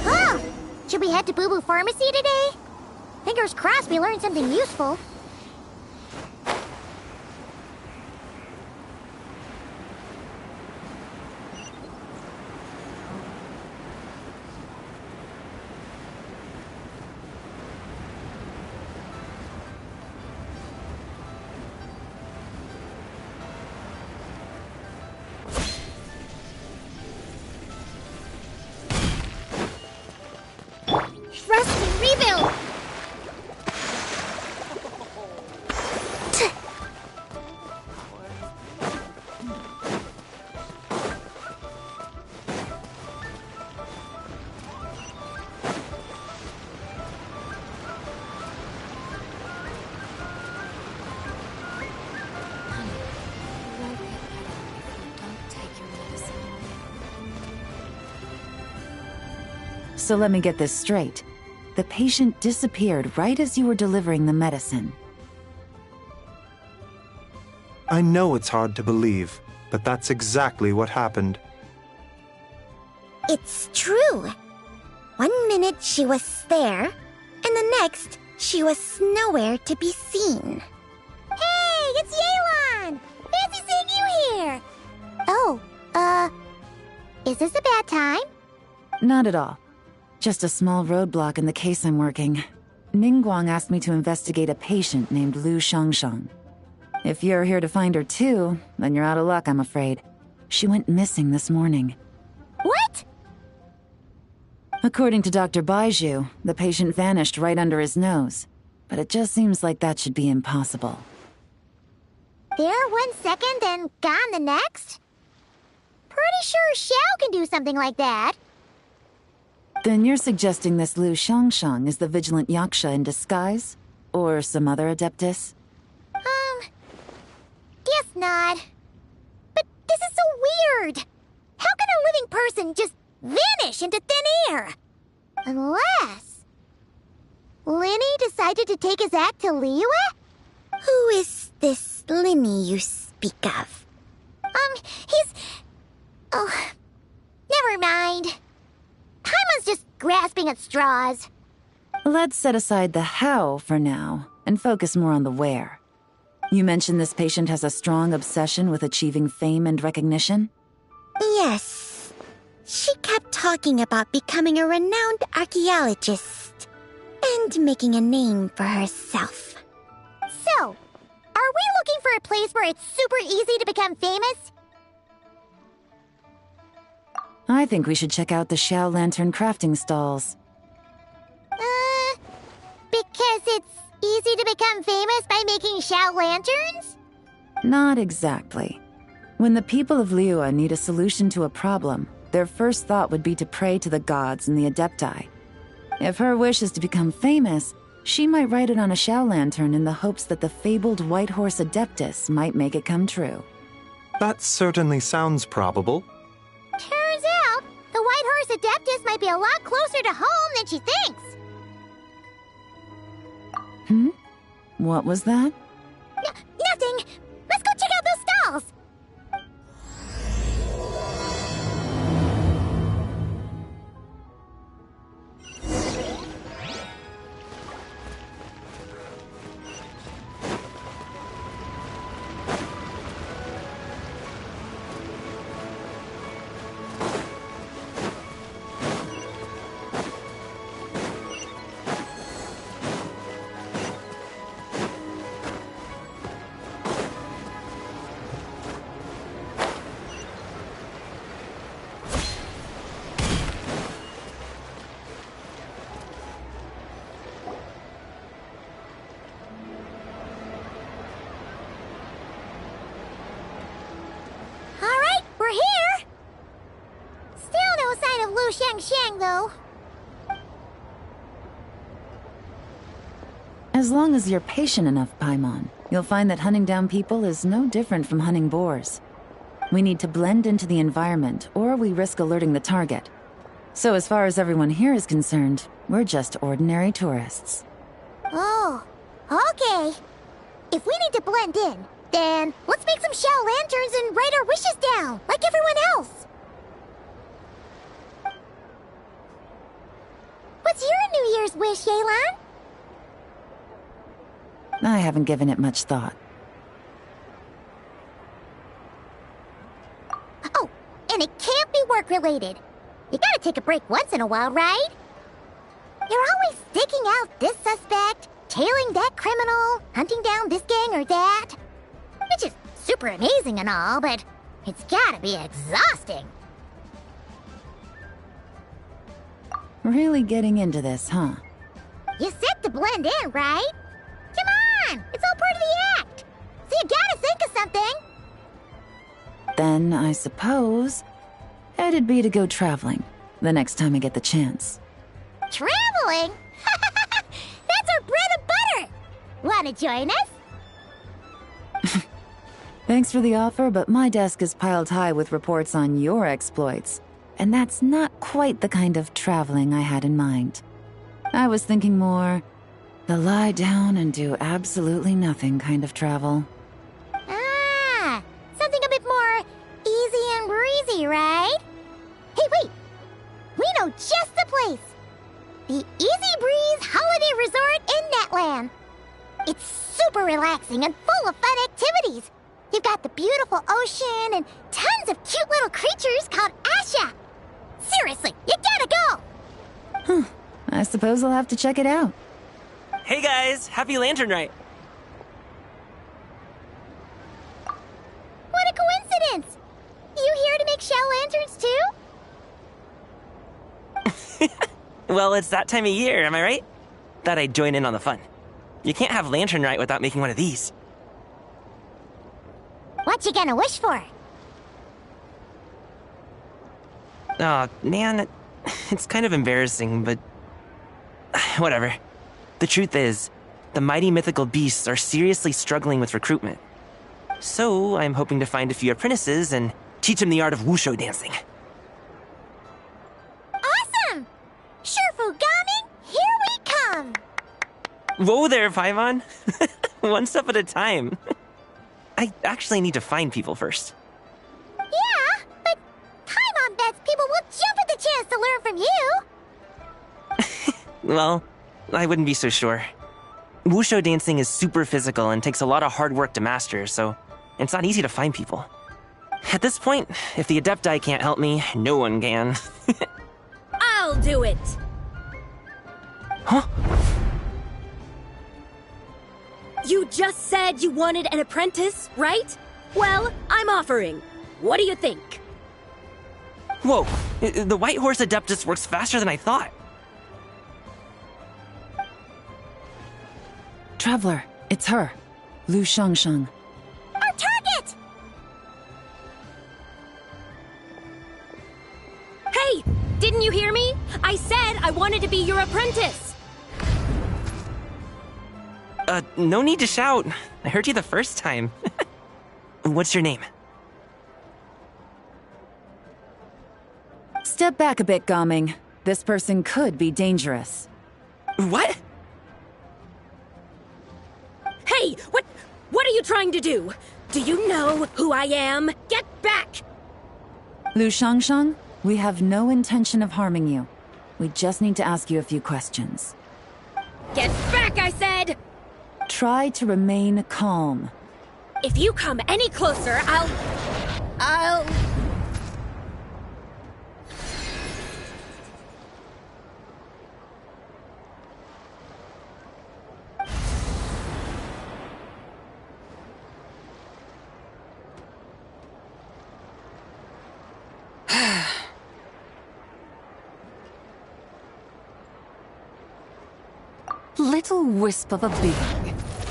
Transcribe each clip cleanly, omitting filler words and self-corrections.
Oh! Should we head to Boo Boo Pharmacy today? Fingers crossed we learn something useful. Rest and rebuild! So let me get this straight. The patient disappeared right as you were delivering the medicine. I know it's hard to believe, but that's exactly what happened. It's true. 1 minute she was there, and the next she was nowhere to be seen. Hey, it's Yelan! Fancy seeing you here! Oh, is this a bad time? Not at all. Just a small roadblock in the case I'm working. Ningguang asked me to investigate a patient named Lu Shangshang. If you're here to find her too, then you're out of luck, I'm afraid. She went missing this morning. What? According to Dr. Baiju, the patient vanished right under his nose. But it just seems like that should be impossible. There 1 second and gone the next? Pretty sure Xiao can do something like that. Then you're suggesting this Lu Shangshang is the vigilant Yaksha in disguise? Or some other adeptus? Guess not. But this is so weird. How can a living person just vanish into thin air? Unless Linny decided to take his act to Liyue? Who is this Linny you speak of? He's... Oh, never mind. Paimon's just grasping at straws. Let's set aside the how for now, and focus more on the where. You mentioned this patient has a strong obsession with achieving fame and recognition? Yes. She kept talking about becoming a renowned archaeologist and making a name for herself. So, are we looking for a place where it's super easy to become famous? I think we should check out the Xiao Lantern crafting stalls. Because it's easy to become famous by making Xiao lanterns? Not exactly. When the people of Liyue need a solution to a problem, their first thought would be to pray to the gods and the Adepti. If her wish is to become famous, she might write it on a Xiao lantern in the hopes that the fabled White Horse Adeptus might make it come true. That certainly sounds probable. Turns out, the White Horse Adeptus might be a lot closer to home than she thinks. What was that? Nothing! Let's go check out those stalls! We're here! Still no sign of Lu Shangshang, though. As long as you're patient enough, Paimon, you'll find that hunting down people is no different from hunting boars. We need to blend into the environment, or we risk alerting the target. So as far as everyone here is concerned, we're just ordinary tourists. Oh, okay. If we need to blend in, Then let's make some shell lanterns and write our wishes down, like everyone else. What's your New Year's wish, Yelan? I haven't given it much thought. Oh, and it can't be work-related. You gotta take a break once in a while, right? You're always sticking out this suspect, tailing that criminal, hunting down this gang or that. Which is super amazing and all, but it's gotta be exhausting. Really getting into this, huh? You said to blend in, right? Come on! It's all part of the act! So you gotta think of something! Then, I suppose, it'd be to go traveling the next time I get the chance. Traveling? That's our bread and butter! Wanna join us? Thanks for the offer, but my desk is piled high with reports on your exploits. And that's not quite the kind of traveling I had in mind. I was thinking more the lie down and do absolutely nothing kind of travel. Ah, something a bit more easy and breezy, right? Hey, wait! We know just the place! The Easy Breeze Holiday Resort in Netland. It's super relaxing and full of fun activities. You've got the beautiful ocean and tons of cute little creatures called Asha. Seriously, you gotta go! I suppose I'll have to check it out. Hey guys, happy Lantern Rite! What a coincidence! You here to make shell lanterns too? Well, it's that time of year, am I right? Thought I'd join in on the fun. You can't have Lantern Rite without making one of these. What you gonna wish for? Aw, man, it's kind of embarrassing, but whatever. The truth is, the mighty mythical beasts are seriously struggling with recruitment. So, I'm hoping to find a few apprentices and teach them the art of wushu dancing. Awesome! Shurfugami, here we come! Whoa there, Paimon! One step at a time. I actually need to find people first. Yeah, but Paimon bets people will jump at the chance to learn from you! Well, I wouldn't be so sure. Wushu dancing is super physical and takes a lot of hard work to master, so it's not easy to find people. At this point, if the Adepti can't help me, no one can. I'll do it! Huh? You just said you wanted an apprentice, right? Well, I'm offering. What do you think? Whoa, the White Horse Adeptus works faster than I thought. Traveler, it's her. Lu Shangsheng. Our target! Hey! Didn't you hear me? I said I wanted to be your apprentice! No need to shout. I heard you the first time. What's your name? Step back a bit, Gaming. This person could be dangerous. What? Hey! What are you trying to do? Do you know who I am? Get back! Lu Shangsheng, we have no intention of harming you. We just need to ask you a few questions. Get back, I said! Try to remain calm. If you come any closer, I'll... Little wisp of a being.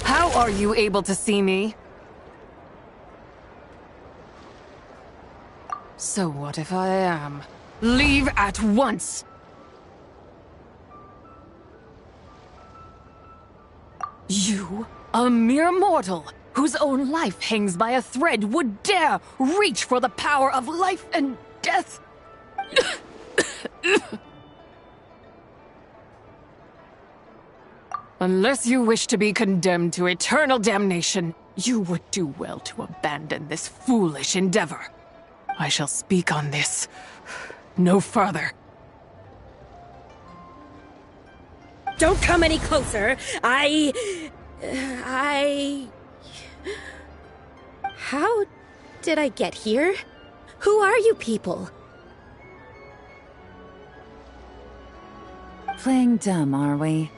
How are you able to see me? So what if I am? Leave at once! You, a mere mortal, whose own life hangs by a thread, would dare reach for the power of life and death? Unless you wish to be condemned to eternal damnation, You would do well to abandon this foolish endeavor. I shall speak on this no further. Don't come any closer. How did I get here? Who are you people? Playing dumb, are we?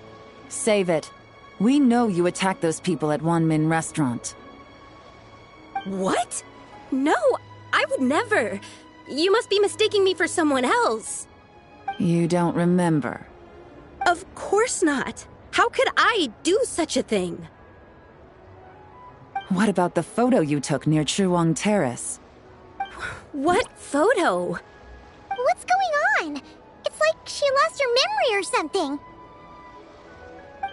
Save it. We know you attacked those people at One Min Restaurant. What? No, I would never. You must be mistaking me for someone else. You don't remember. Of course not. How could I do such a thing? What about the photo you took near Chuang Terrace? What photo? What's going on? It's like she lost her memory or something.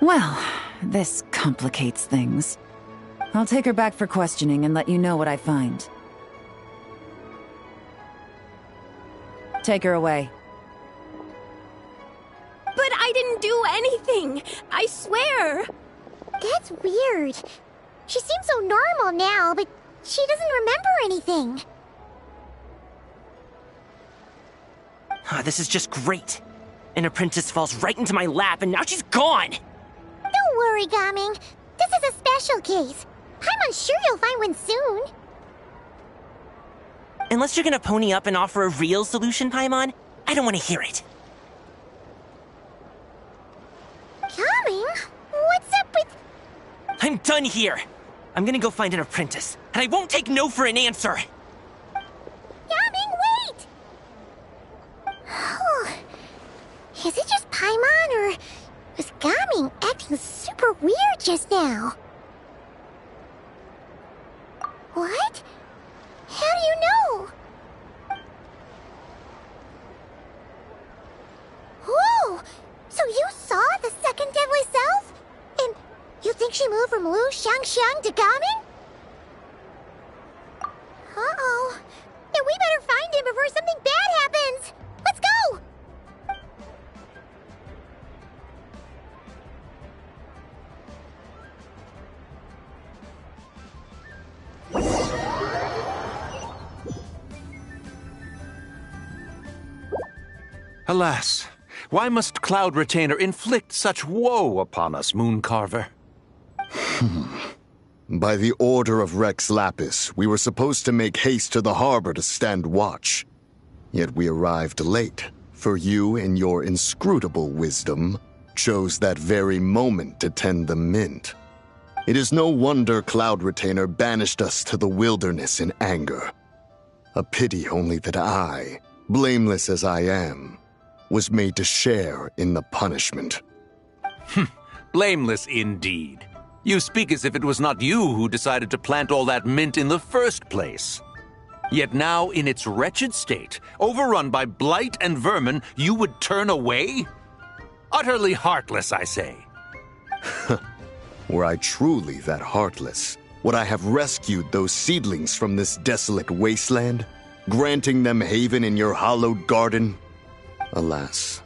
Well, this complicates things. I'll take her back for questioning and let you know what I find. Take her away. But I didn't do anything! I swear! That's weird. She seems so normal now, but she doesn't remember anything. This is just great. An apprentice falls right into my lap and now she's gone! Don't worry, Gaming. This is a special case. I'm sure you'll find one soon. Unless you're gonna pony up and offer a real solution, Paimon, I don't want to hear it. Gaming? What's up with... I'm done here. I'm gonna go find an apprentice, and I won't take no for an answer. Gaming, wait! Is it just Paimon, or was Gaming acting super weird just now? What? How do you know? Whoa! So you saw the second deadly self? And you think she moved from Lu Xiangxiang to Gaming? Uh-oh. Then we better find him before something bad happens! Let's go! Alas, why must Cloud Retainer inflict such woe upon us, Mooncarver? By the order of Rex Lapis, we were supposed to make haste to the harbor to stand watch. Yet we arrived late, for you, in your inscrutable wisdom, chose that very moment to tend the mint. It is no wonder Cloud Retainer banished us to the wilderness in anger. A pity only that I, blameless as I am, was made to share in the punishment. Blameless indeed. You speak as if it was not you who decided to plant all that mint in the first place. Yet now, in its wretched state, overrun by blight and vermin, you would turn away? Utterly heartless, I say. Were I truly that heartless, would I have rescued those seedlings from this desolate wasteland, granting them haven in your hallowed garden? Alas,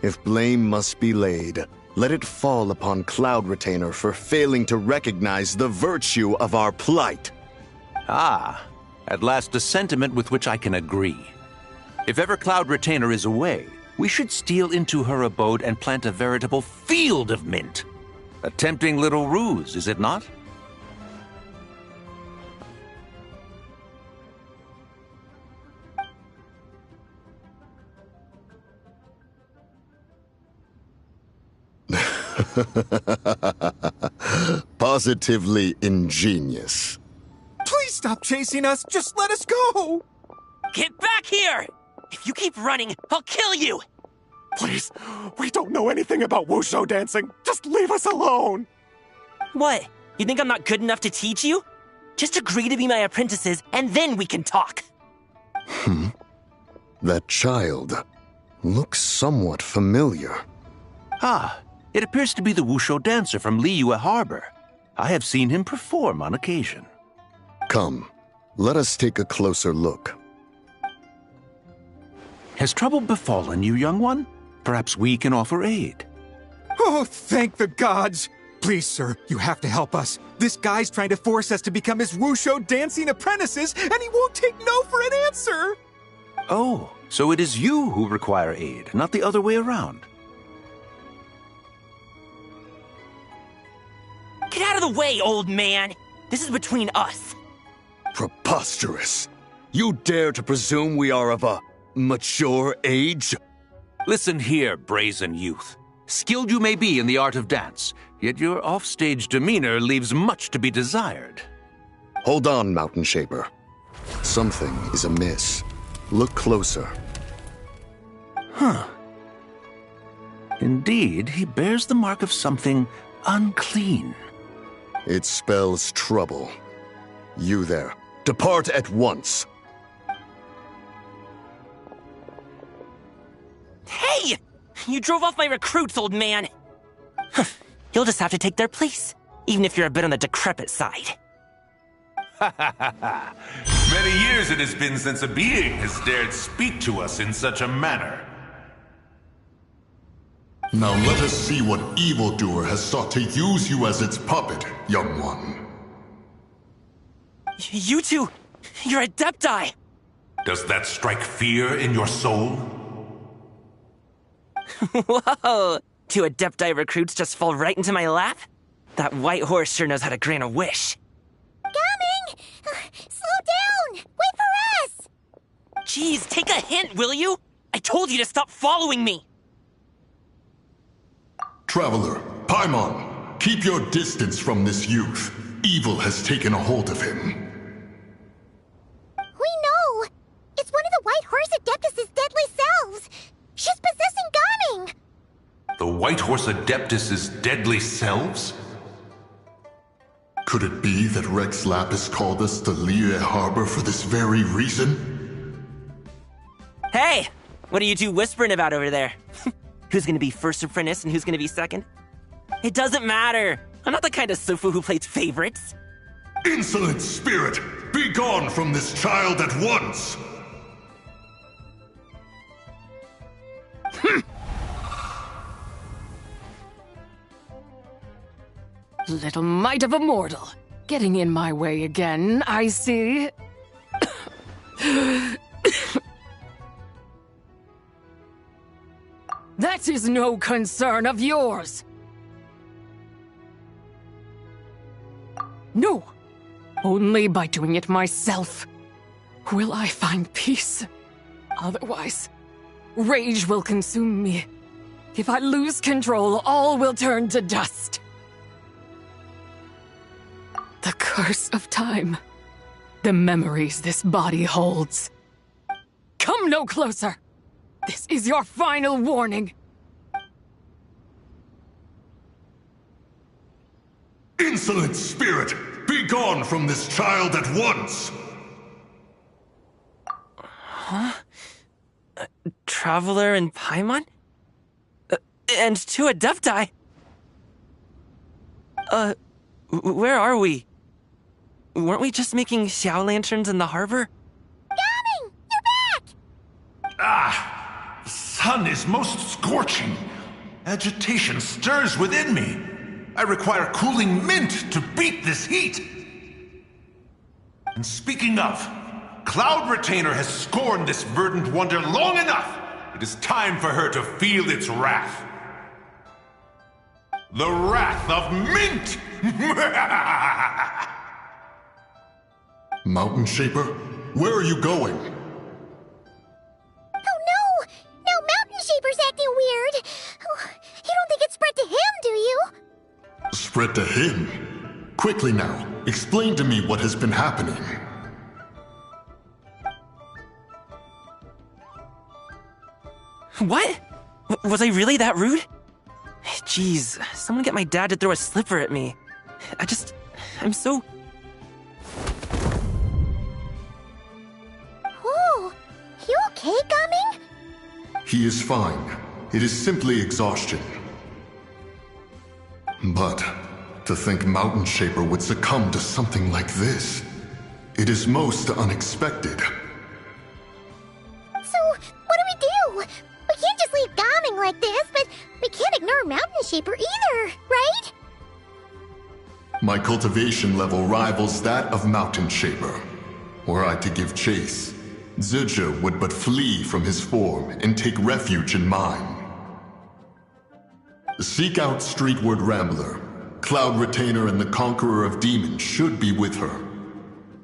if blame must be laid, let it fall upon Cloud Retainer for failing to recognize the virtue of our plight. Ah, at last a sentiment with which I can agree. If ever Cloud Retainer is away, we should steal into her abode and plant a veritable field of mint. A tempting little ruse, is it not? Positively ingenious. Please stop chasing us. Just let us go. Get back here! If you keep running, I'll kill you! Please, we don't know anything about wushu dancing. Just leave us alone. What? You think I'm not good enough to teach you? Just agree to be my apprentices, and then we can talk. That child looks somewhat familiar. Ah, it appears to be the wushu dancer from Liyue Harbor. I have seen him perform on occasion. Come, let us take a closer look. Has trouble befallen you, young one? Perhaps we can offer aid. Oh, thank the gods. Please, sir, you have to help us. This guy's trying to force us to become his Wusho dancing apprentices, and he won't take no for an answer! Oh, so it is you who require aid, not the other way around. Get out of the way, old man! This is between us. Preposterous. You dare to presume we are of a mature age? Listen here, brazen youth. Skilled you may be in the art of dance, yet your offstage demeanor leaves much to be desired. Hold on, Mountain Shaper. Something is amiss. Look closer. Huh. Indeed, he bears the mark of something unclean. It spells trouble. You there, depart at once. Hey! You drove off my recruits, old man! You'll just have to take their place, even if you're a bit on the decrepit side. Many years it has been since a being has dared speak to us in such a manner. Now let us see what evildoer has sought to use you as its puppet, young one. You two, you're Adepti! Does that strike fear in your soul? Whoa! Two Adepti recruits just fall right into my lap? That white horse sure knows how to grant a wish. Coming! Slow down! Wait for us! Jeez, take a hint, will you? I told you to stop following me! Traveler, Paimon, keep your distance from this youth. Evil has taken a hold of him. We know! It's one of the White Horse Adeptus' deadly selves! She's possessing Gaming! The White Horse Adeptus' deadly selves? Could it be that Rex Lapis called us to Liyue Harbor for this very reason? Hey! What are you two whispering about over there? Who's gonna be first apprentice and who's gonna be second? It doesn't matter! I'm not the kind of Sufu who plays favorites. Insolent spirit! Be gone from this child at once! Little mite of a mortal. Getting in my way again, I see. That is no concern of yours. No. Only by doing it myself will I find peace. Otherwise, rage will consume me. If I lose control, all will turn to dust. The curse of time. The memories this body holds. Come no closer! This is your final warning! Insolent spirit! Be gone from this child at once! Huh? Traveler and Paimon? And two Adepti? Where are we? Weren't we just making Xiao lanterns in the harbor? Gaming! You're back! Ah! The sun is most scorching. Agitation stirs within me. I require cooling mint to beat this heat. And speaking of, Cloud Retainer has scorned this verdant wonder long enough. It is time for her to feel its wrath. The wrath of mint! Mountain Shaper, where are you going? Oh no! Now Mountain Shaper's acting weird! Oh, you don't think it's spread to him, do you? Spread to him? Quickly now, explain to me what has been happening. What? Was I really that rude? Jeez, someone get my dad to throw a slipper at me. I'm so... Oh, you okay, Gaming? He is fine. It is simply exhaustion. But to think Mountain Shaper would succumb to something like this, it is most unexpected. So, what do? We can't just leave Gaming like this, but we can't ignore Mountain Shaper either, right? My cultivation level rivals that of Mountain Shaper. Were I to give chase, Zizha would but flee from his form and take refuge in mine. Seek out Streetward Rambler. Cloud Retainer and the Conqueror of Demons should be with her.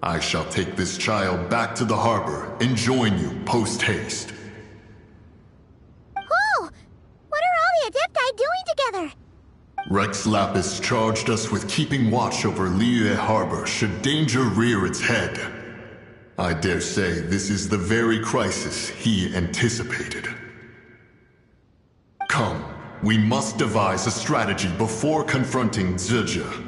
I shall take this child back to the harbor and join you post-haste. Oh! What are all the Adepti doing together? Rex Lapis charged us with keeping watch over Liyue Harbor should danger rear its head. I dare say this is the very crisis he anticipated. Come, we must devise a strategy before confronting Zizha.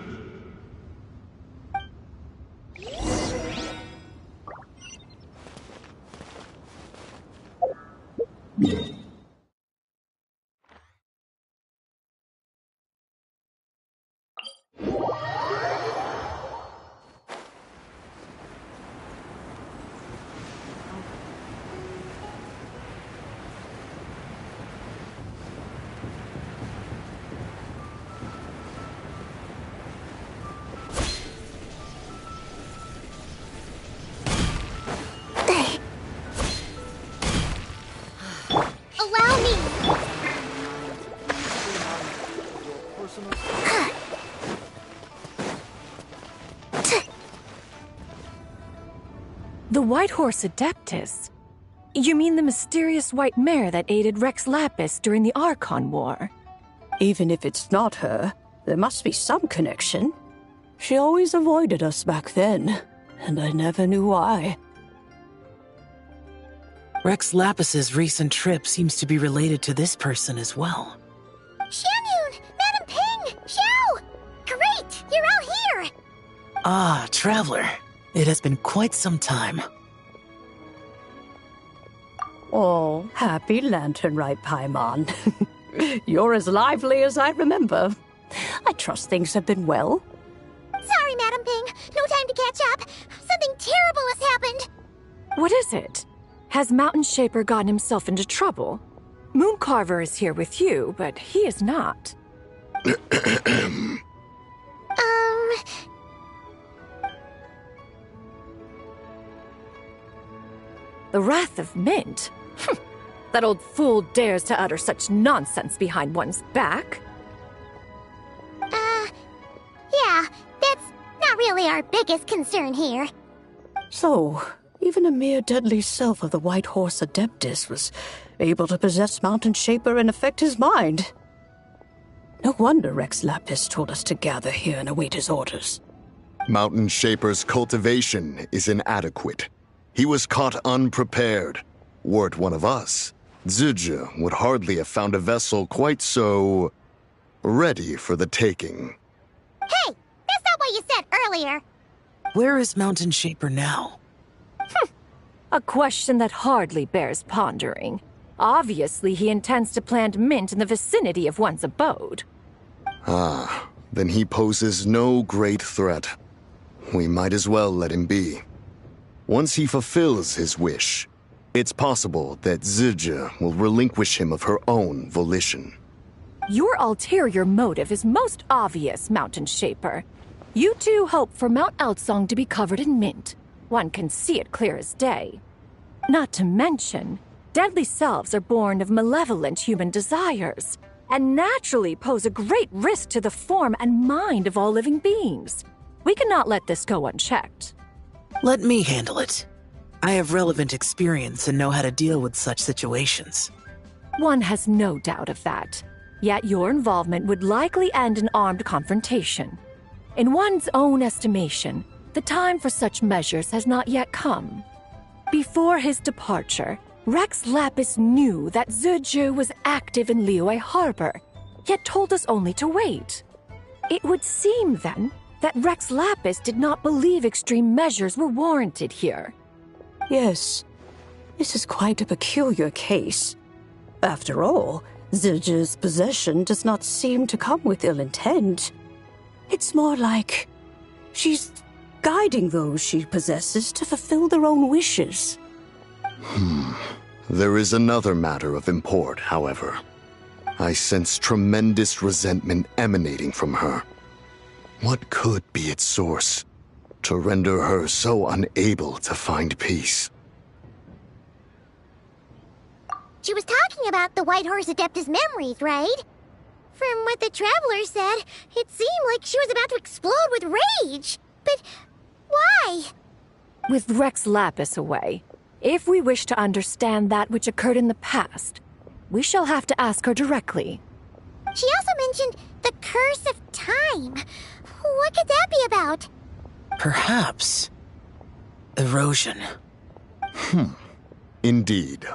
Allow me! The White Horse Adeptus? You mean the mysterious white mare that aided Rex Lapis during the Archon War? Even if it's not her, there must be some connection. She always avoided us back then, and I never knew why. Rex Lapis's recent trip seems to be related to this person as well. Xianyun! Madam Ping! Xiao! Great! You're out here! Ah, Traveler. It has been quite some time. Oh, happy Lantern Rite, Paimon. You're as lively as I remember. I trust things have been well. Sorry, Madam Ping. No time to catch up. Something terrible has happened. What is it? Has Mountain Shaper gotten himself into trouble? Mooncarver is here with you, but he is not. The Wrath of Mint? That old fool dares to utter such nonsense behind one's back. Yeah, that's not really our biggest concern here. So, even a mere deadly self of the White Horse Adeptus was able to possess Mountain Shaper and affect his mind. No wonder Rex Lapis told us to gather here and await his orders. Mountain Shaper's cultivation is inadequate. He was caught unprepared. Were it one of us, Zizha would hardly have found a vessel quite so ready for the taking. Hey, that's not what you said earlier. Where is Mountain Shaper now? A question that hardly bears pondering. Obviously, he intends to plant mint in the vicinity of one's abode. Ah, then he poses no great threat. We might as well let him be. Once he fulfills his wish, it's possible that Zizha will relinquish him of her own volition. Your ulterior motive is most obvious, Mountain Shaper. You two hope for Mount Outsong to be covered in mint. One can see it clear as day. Not to mention, deadly selves are born of malevolent human desires, and naturally pose a great risk to the form and mind of all living beings. We cannot let this go unchecked. Let me handle it. I have relevant experience and know how to deal with such situations. One has no doubt of that. Yet your involvement would likely end in armed confrontation. In one's own estimation, the time for such measures has not yet come. Before his departure, Rex Lapis knew that Zizha was active in Liyue Harbor, yet told us only to wait. It would seem, then, that Rex Lapis did not believe extreme measures were warranted here. Yes, this is quite a peculiar case. After all, Zizha's possession does not seem to come with ill intent. It's more like she's guiding those she possesses to fulfill their own wishes. There is another matter of import, however. I sense tremendous resentment emanating from her. What could be its source to render her so unable to find peace? She was talking about the White Horse Adeptus memories, right? From what the Traveler said, it seemed like she was about to explode with rage. But why? With Rex Lapis away, if we wish to understand that which occurred in the past, we shall have to ask her directly. She also mentioned the Curse of Time. What could that be about? Perhaps erosion. Indeed.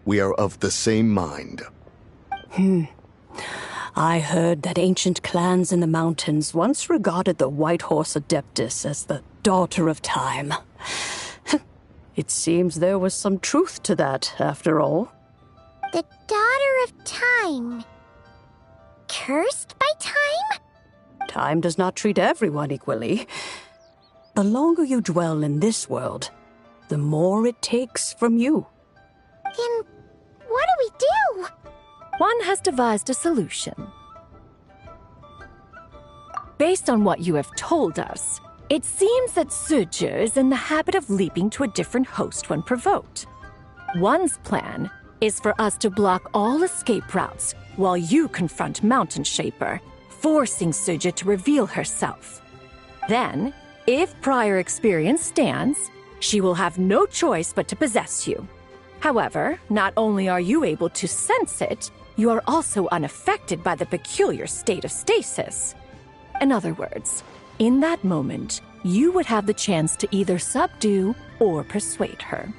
We are of the same mind. I heard that ancient clans in the mountains once regarded the White Horse Adeptus as the daughter of time. It seems there was some truth to that, after all. The Daughter of Time. Cursed by time? Time does not treat everyone equally. The longer you dwell in this world, the more it takes from you. Then what do we do? One has devised a solution. Based on what you have told us, it seems that Suju is in the habit of leaping to a different host when provoked. One's plan is for us to block all escape routes while you confront Mountain Shaper, forcing Suju to reveal herself. Then, if prior experience stands, she will have no choice but to possess you. However, not only are you able to sense it, you are also unaffected by the peculiar state of stasis. In other words, in that moment, you would have the chance to either subdue or persuade her.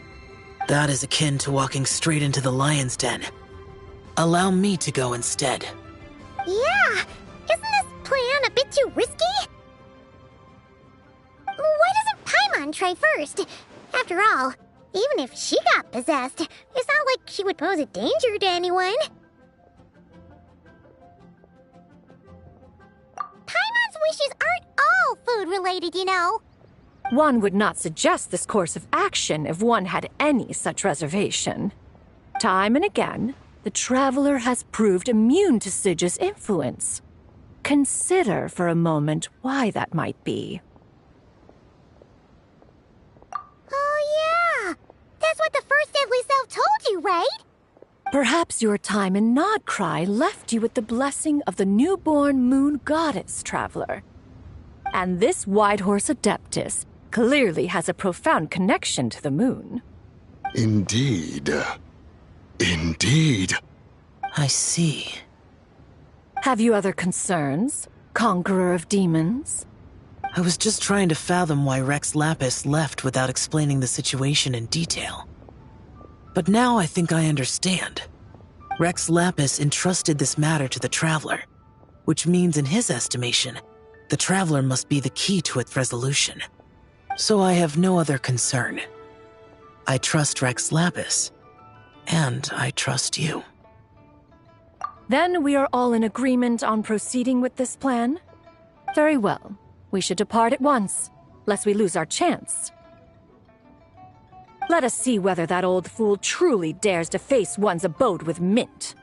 That is akin to walking straight into the lion's den. Allow me to go instead. Yeah, isn't this plan a bit too risky? Why doesn't Paimon try first? After all, even if she got possessed, it's not like she would pose a danger to anyone. Paimon's wishes aren't all food-related, you know. One would not suggest this course of action if one had any such reservation. Time and again, the Traveler has proved immune to Suju's influence. Consider for a moment why that might be. Oh yeah, that's what the first deadly self told you, right? Perhaps your time in Nodcry left you with the blessing of the newborn moon goddess, Traveler. And this White Horse Adeptus clearly has a profound connection to the moon. Indeed. Indeed. I see. Have you other concerns, Conqueror of Demons? I was just trying to fathom why Rex Lapis left without explaining the situation in detail. But now I think I understand. Rex Lapis entrusted this matter to the Traveler, which means in his estimation, the Traveler must be the key to its resolution. So I have no other concern. I trust Rex Lapis, and I trust you. Then we are all in agreement on proceeding with this plan? Very well. We should depart at once, lest we lose our chance. Let us see whether that old fool truly dares to face one's abode with Mint.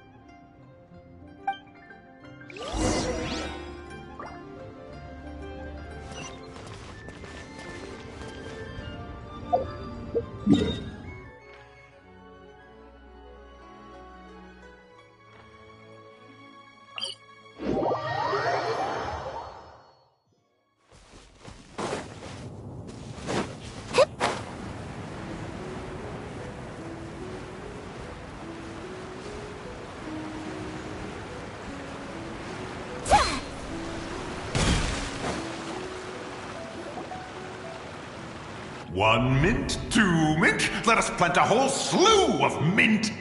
One mint, 2 mint, let us plant a whole slew of mint!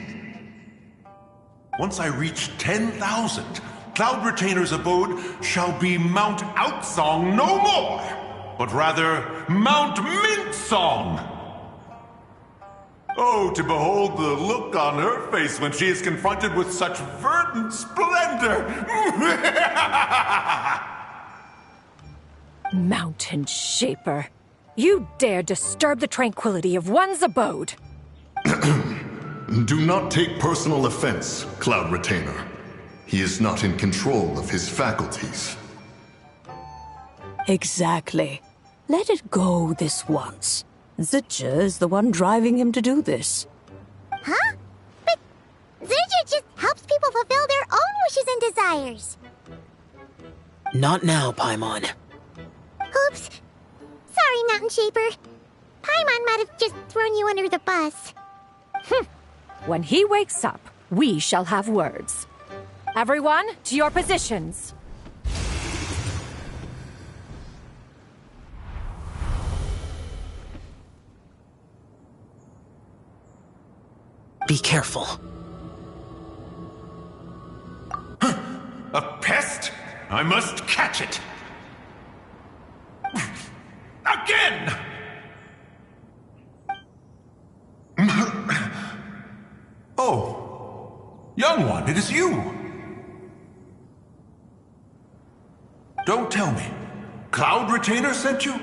Once I reach 10,000, Cloud Retainer's abode shall be Mount Outsong no more, but rather Mount Mintsong! Oh, to behold the look on her face when she is confronted with such verdant splendor! Mountain Shaper, you dare disturb the tranquility of one's abode! Do not take personal offense, Cloud Retainer. He is not in control of his faculties. Exactly. Let it go this once. Zidja is the one driving him to do this. Huh? But Zidja just helps people fulfill their own wishes and desires. Not now, Paimon. Oops. Sorry, Mountain Shaper. Paimon might have just thrown you under the bus. When he wakes up, we shall have words. Everyone, to your positions. Be careful. A pest? I must catch it! Again! Oh, young one, it is you! Don't tell me. Cloud Retainer sent you?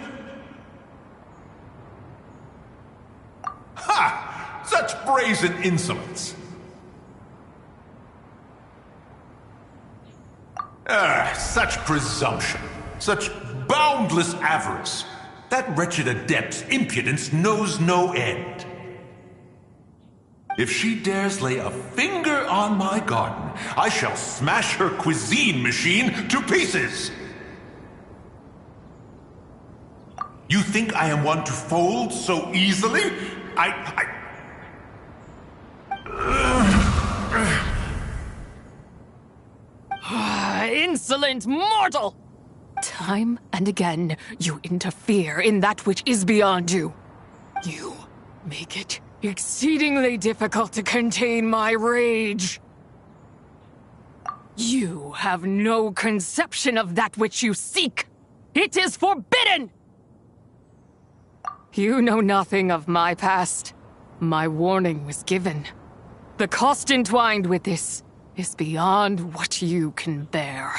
Ha! Such brazen insolence! Such presumption. Such boundless avarice. That wretched adept's impudence knows no end. If she dares lay a finger on my garden, I shall smash her cuisine machine to pieces! You think I am one to fold so easily? Insolent mortal! Time and again, you interfere in that which is beyond you. You make it exceedingly difficult to contain my rage. You have no conception of that which you seek. It is forbidden! You know nothing of my past. My warning was given. The cost entwined with this is beyond what you can bear.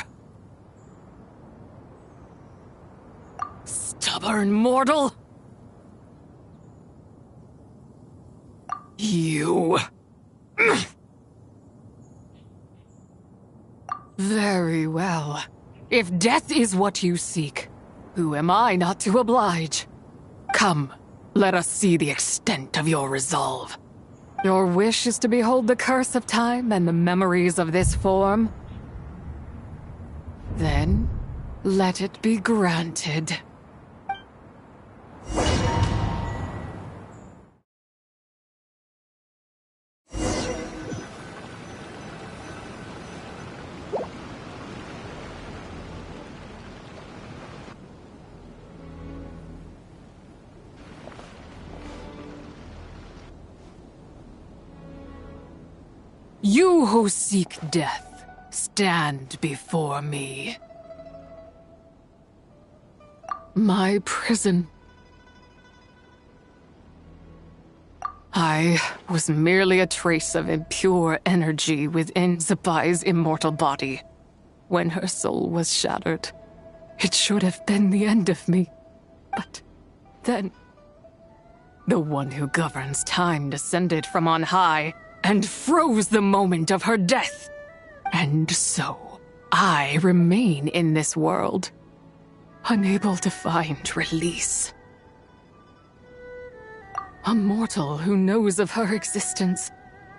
Stubborn mortal! You... Very well. If death is what you seek, who am I not to oblige? Come, let us see the extent of your resolve. Your wish is to behold the curse of time and the memories of this form? Then, let it be granted. You who seek death, stand before me. My prison. I was merely a trace of impure energy within Zapai's immortal body. When her soul was shattered, it should have been the end of me. But then, the one who governs time descended from on high and froze the moment of her death. And so, I remain in this world, unable to find release. A mortal who knows of her existence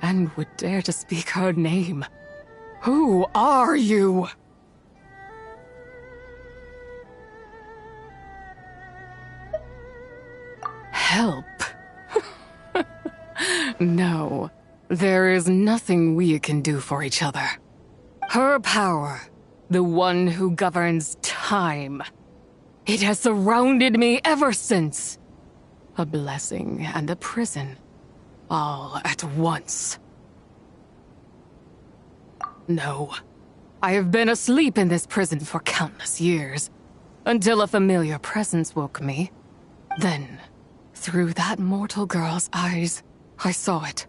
and would dare to speak her name. Who are you? Help. No. There is nothing we can do for each other. Her power, the one who governs time, it has surrounded me ever since. A blessing and a prison, all at once. No, I have been asleep in this prison for countless years, until a familiar presence woke me. Then, through that mortal girl's eyes, I saw it.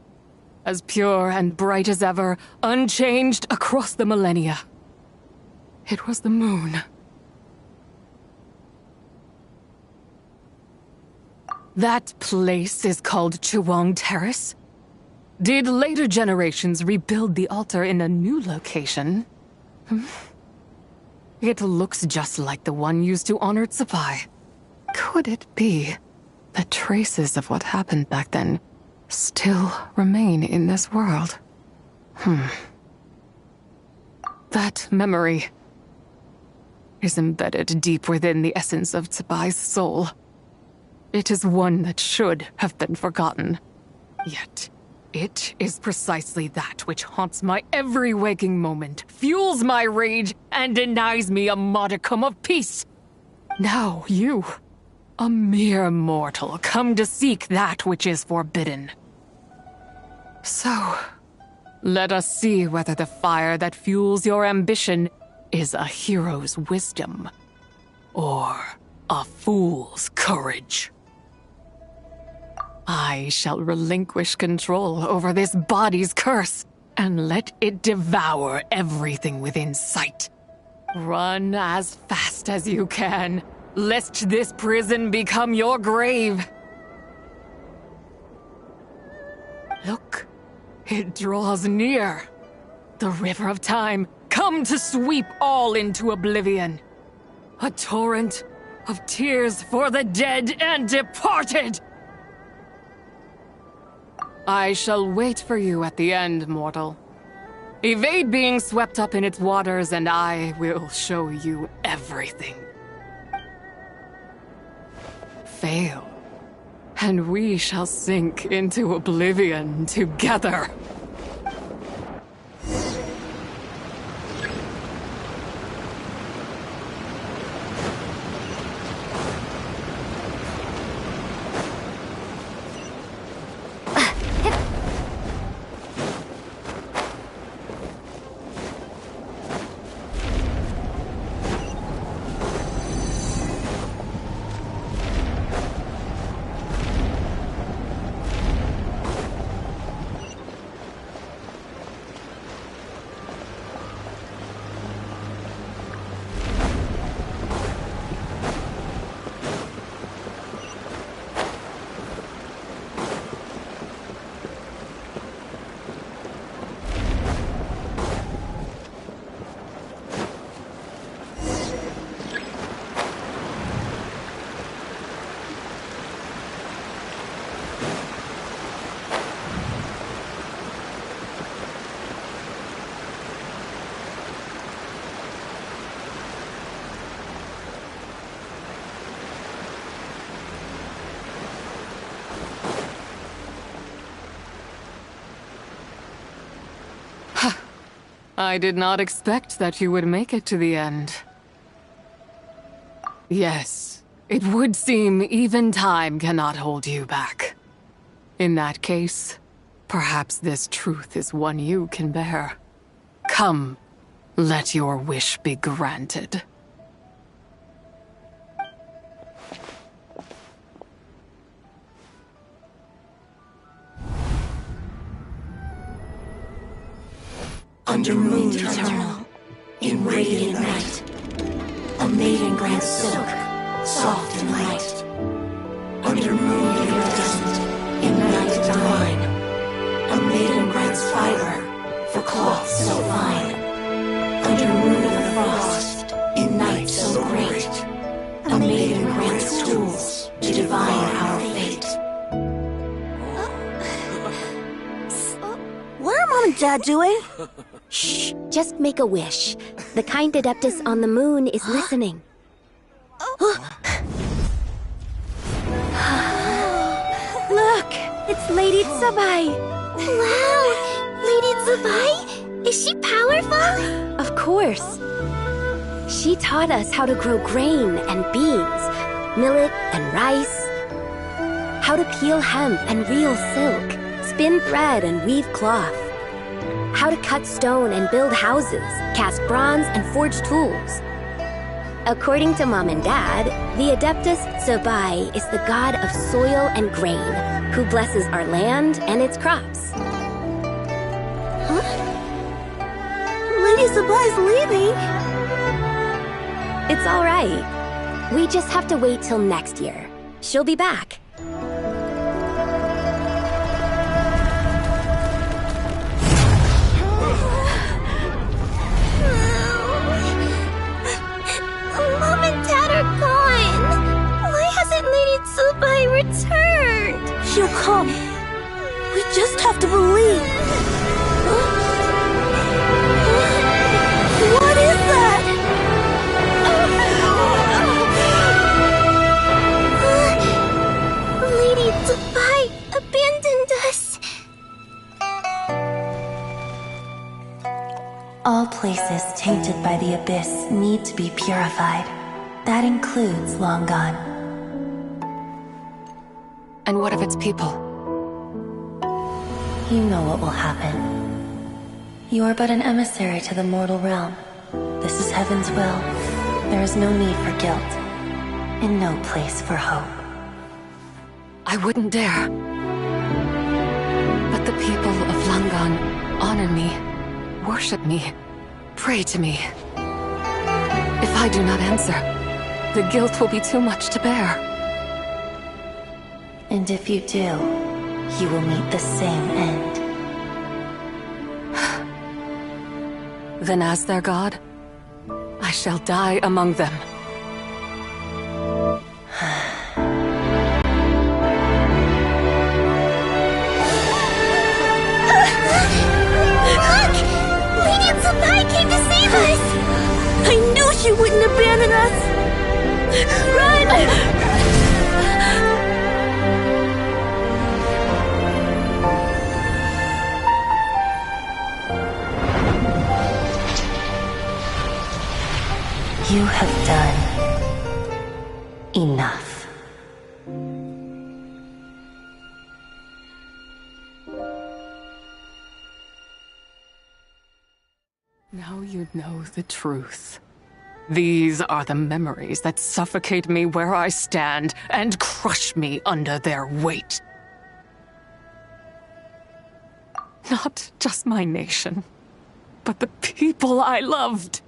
As pure and bright as ever, unchanged across the millennia. It was the moon. That place is called Chuang Terrace. Did later generations rebuild the altar in a new location? It looks just like the one used to honor Tsupai. Could it be that traces of what happened back then still remain in this world? That memory is embedded deep within the essence of Tsubai's soul. It is one that should have been forgotten. Yet, it is precisely that which haunts my every waking moment, fuels my rage, and denies me a modicum of peace. Now you, a mere mortal, come to seek that which is forbidden. So, let us see whether the fire that fuels your ambition is a hero's wisdom or a fool's courage. I shall relinquish control over this body's curse and let it devour everything within sight. Run as fast as you can, lest this prison become your grave. Look, it draws near. The river of time, come to sweep all into oblivion. A torrent of tears for the dead and departed. I shall wait for you at the end, mortal. Evade being swept up in its waters, and I will show you everything. Fail, and we shall sink into oblivion together. I did not expect that you would make it to the end. Yes, it would seem even time cannot hold you back. In that case, perhaps this truth is one you can bear. Come, let your wish be granted. Under moon eternal, in radiant night, a maiden grants silk, soft and light. Under moon iridescent, in night divine, a maiden grants fiber for cloth so fine. Under moon of the frost, in night so great, a maiden grants tools to divine our fate. What are Mom and Dad doing? Shh, just make a wish. The kind Adeptus on the moon is listening. Look, it's Lady Tsubai. Wow! Lady Tsubai? Is she powerful? Of course. She taught us how to grow grain and beans, millet and rice, how to peel hemp and reel silk, spin thread and weave cloth, how to cut stone and build houses, cast bronze and forge tools. According to Mom and Dad, the Adeptus Tsubai is the god of soil and grain, who blesses our land and its crops. Huh? Lady Tsubai's leaving! It's all right. We just have to wait till next year. She'll be back. All places tainted by the abyss need to be purified. That includes Long Gone. And what of its people? You know what will happen. You are but an emissary to the mortal realm. This is Heaven's will. There is no need for guilt, and no place for hope. I wouldn't dare. But the people of Langan honor me, worship me, pray to me. If I do not answer, the guilt will be too much to bear. And if you do, you will meet the same end. Then as their god, I shall die among them. I knew she wouldn't abandon us! Run! You have done enough. Now you know the truth. These are the memories that suffocate me where I stand and crush me under their weight. Not just my nation, but the people I loved.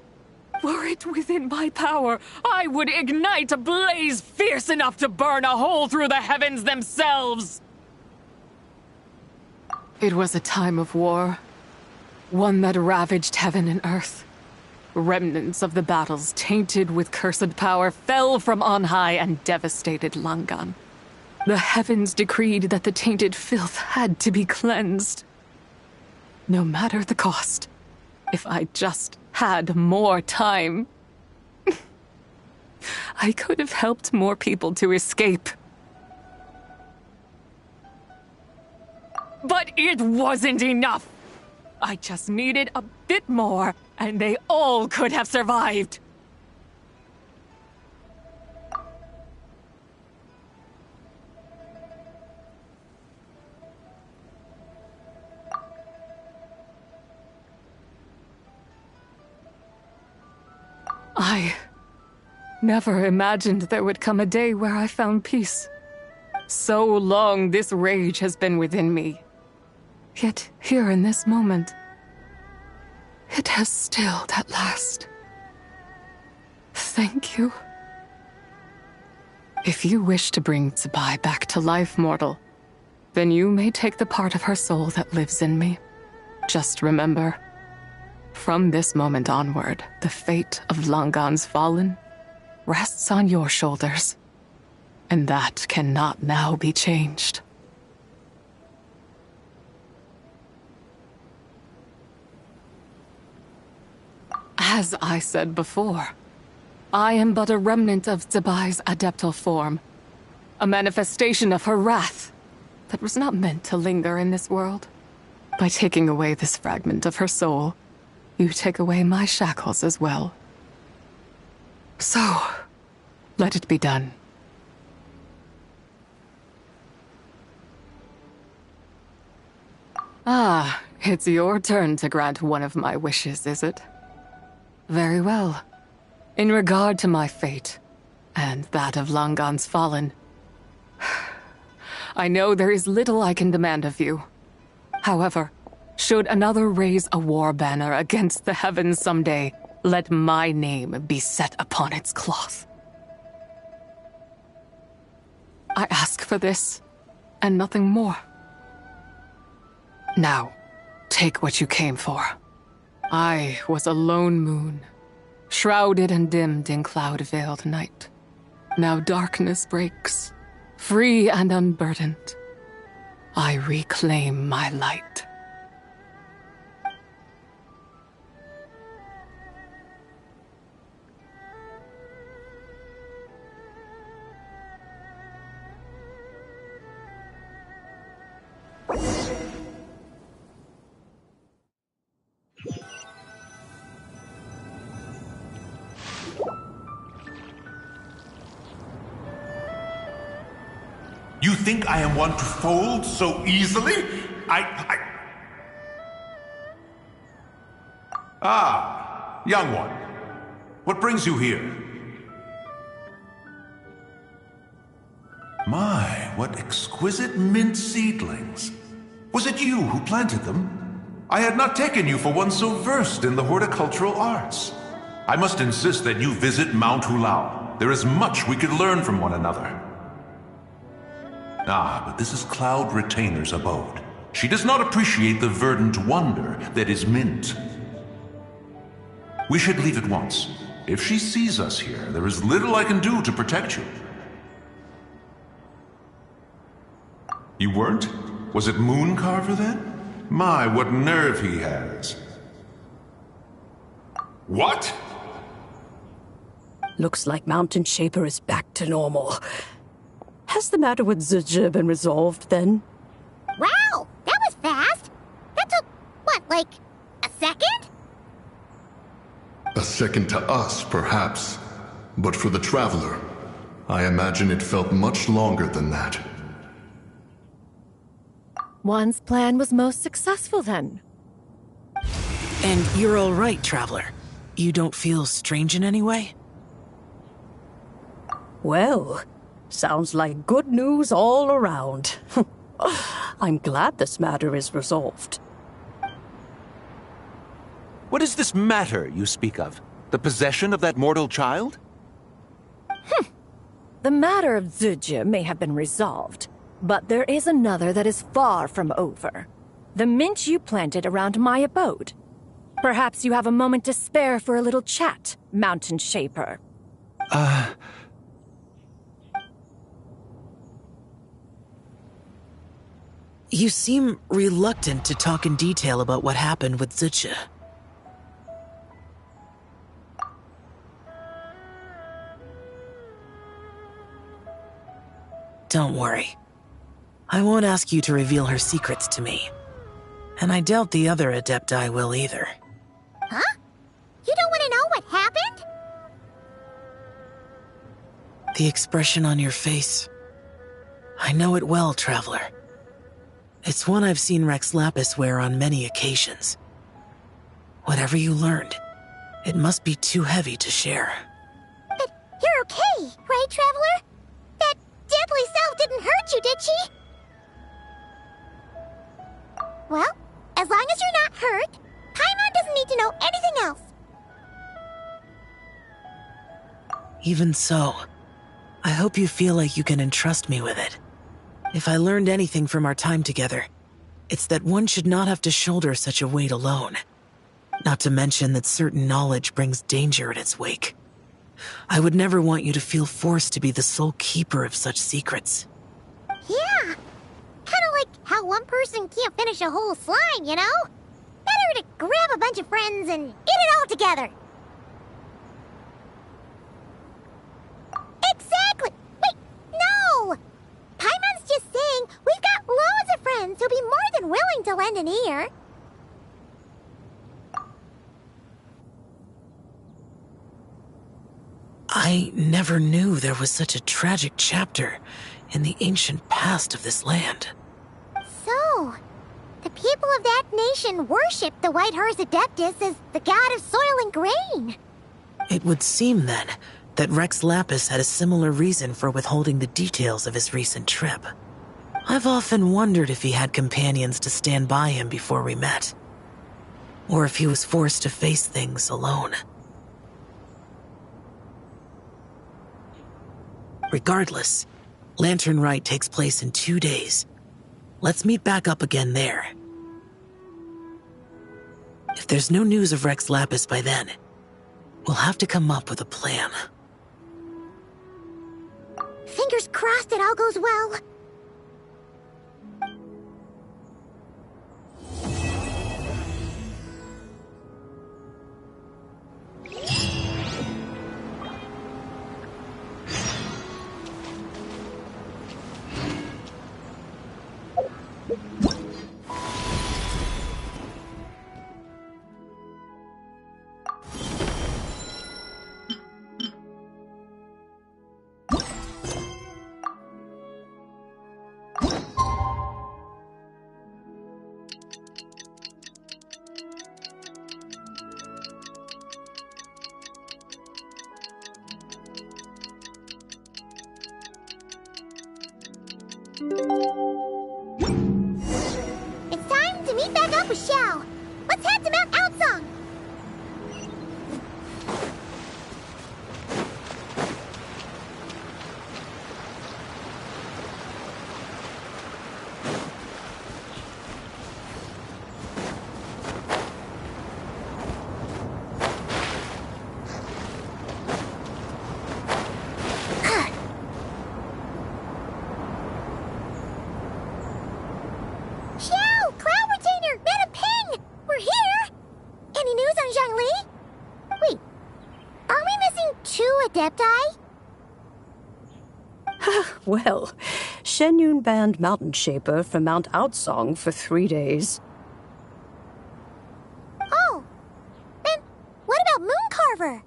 Were it within my power, I would ignite a blaze fierce enough to burn a hole through the heavens themselves. It was a time of war, one that ravaged heaven and earth. Remnants of the battles tainted with cursed power fell from on high and devastated Langan. The heavens decreed that the tainted filth had to be cleansed. No matter the cost, if I just had more time, I could have helped more people to escape. But it wasn't enough! I just needed a bit more, and they all could have survived. I never imagined there would come a day where I found peace. So long this rage has been within me. Yet here in this moment, it has stilled at last. Thank you. If you wish to bring Tsubai back to life, mortal, then you may take the part of her soul that lives in me. Just remember, from this moment onward, the fate of Langan's fallen rests on your shoulders, and that cannot now be changed. As I said before, I am but a remnant of Tsubai's adeptal form, a manifestation of her wrath that was not meant to linger in this world. By taking away this fragment of her soul, you take away my shackles as well. So, let it be done. Ah, it's your turn to grant one of my wishes, is it? Very well. In regard to my fate, and that of Langan's fallen, I know there is little I can demand of you. However, should another raise a war banner against the heavens someday, let my name be set upon its cloth. I ask for this, and nothing more. Now, take what you came for. I was a lone moon, shrouded and dimmed in cloud-veiled night. Now darkness breaks, free and unburdened. I reclaim my light. think I am one to fold so easily? Ah, young one. What brings you here? My, what exquisite mint seedlings. Was it you who planted them? I had not taken you for one so versed in the horticultural arts. I must insist that you visit Mount Hulao. There is much we could learn from one another. Ah, but this is Cloud Retainer's abode. She does not appreciate the verdant wonder that is mint. We should leave at once. If she sees us here, there is little I can do to protect you. You weren't? Was it Mooncarver then? My, what nerve he has. What? Looks like Mountain Shaper is back to normal. Has the matter with Zizhi been resolved then? Wow, that was fast. That took, what, like, a second? A second to us, perhaps. But for the Traveler, I imagine it felt much longer than that. One's plan was most successful then. And you're all right, Traveler. You don't feel strange in any way? Well, sounds like good news all around. I'm glad this matter is resolved. What is this matter you speak of? The possession of that mortal child? The matter of Zizhi may have been resolved, but there is another that is far from over. The mint you planted around my abode. Perhaps you have a moment to spare for a little chat, Mountain Shaper. You seem reluctant to talk in detail about what happened with Zizhi. Don't worry. I won't ask you to reveal her secrets to me. And I doubt the other Adepti will either. Huh? You don't want to know what happened? The expression on your face. I know it well, Traveler. It's one I've seen Rex Lapis wear on many occasions. Whatever you learned, it must be too heavy to share. But you're okay, right, Traveler? That deadly self didn't hurt you, did she? Well, as long as you're not hurt, Paimon doesn't need to know anything else. Even so, I hope you feel like you can entrust me with it. If I learned anything from our time together, it's that one should not have to shoulder such a weight alone. Not to mention that certain knowledge brings danger in its wake. I would never want you to feel forced to be the sole keeper of such secrets. Yeah. Kinda like how one person can't finish a whole slime, you know? Better to grab a bunch of friends and eat it all together. Exactly! Wait, no! Paimon's just saying we've got loads of friends who'll be more than willing to lend an ear. I never knew there was such a tragic chapter in the ancient past of this land. So, the people of that nation worship the White Horse Adeptus as the god of soil and grain. It would seem, then, that Rex Lapis had a similar reason for withholding the details of his recent trip. I've often wondered if he had companions to stand by him before we met. Or if he was forced to face things alone. Regardless, Lantern Rite takes place in 2 days. Let's meet back up again there. If there's no news of Rex Lapis by then, we'll have to come up with a plan. Fingers crossed it all goes well. It's time to meet back up with Xiao. Let's head to Mount Outsong. Well, Shenyun banned Mountain Shaper from Mount Outsong for 3 days. Oh, then what about Mooncarver?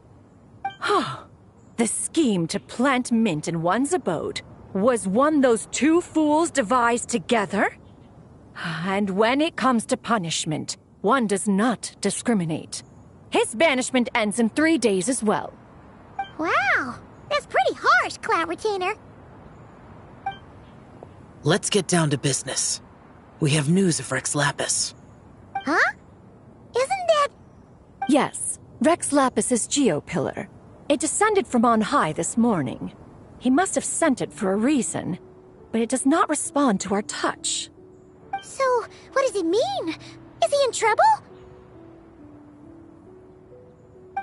The scheme to plant mint in one's abode was one those two fools devised together? And when it comes to punishment, one does not discriminate. His banishment ends in 3 days as well. Wow, that's pretty harsh, Cloud Retainer. Let's get down to business. We have news of Rex Lapis. Huh? Isn't that... Yes, Rex Lapis's Geopillar. It descended from on high this morning. He must have sent it for a reason, but it does not respond to our touch. So, what does it mean? Is he in trouble?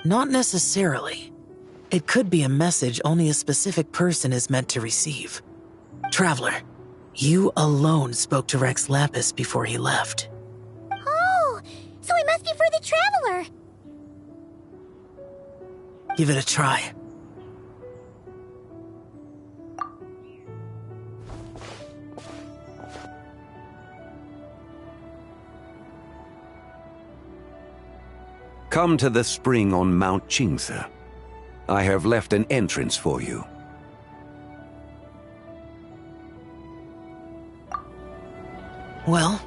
Not necessarily. It could be a message only a specific person is meant to receive. Traveler, you alone spoke to Rex Lapis before he left. Oh, so it must be for the Traveler. Give it a try. Come to the spring on Mount Qingze. I have left an entrance for you. Well?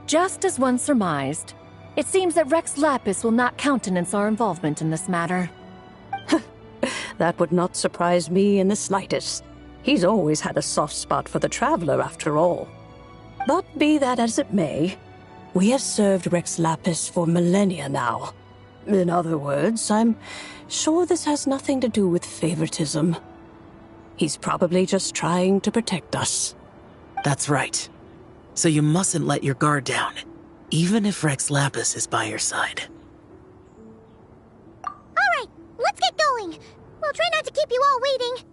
Just as one surmised, it seems that Rex Lapis will not countenance our involvement in this matter. That would not surprise me in the slightest. He's always had a soft spot for the Traveler, after all. But be that as it may, we have served Rex Lapis for millennia now. In other words, I'm sure this has nothing to do with favoritism. He's probably just trying to protect us. That's right. So you mustn't let your guard down, even if Rex Lapis is by your side. Alright, let's get going. We'll try not to keep you all waiting.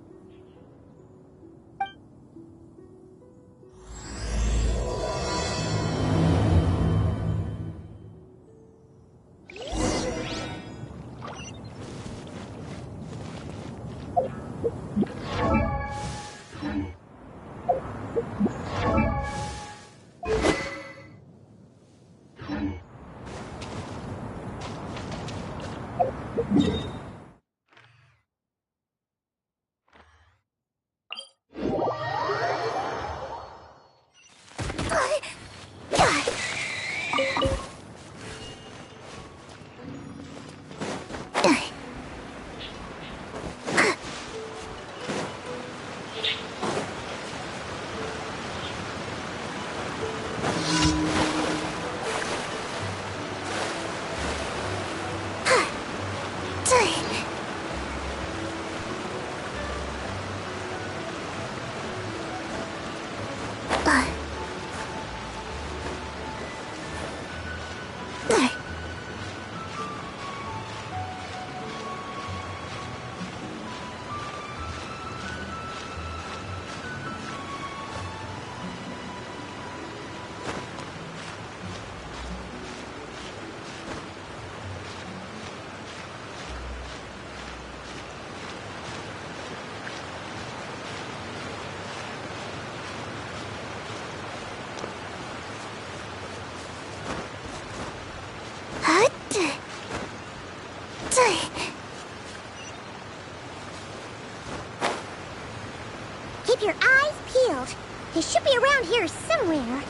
Keep your eyes peeled. He should be around here somewhere.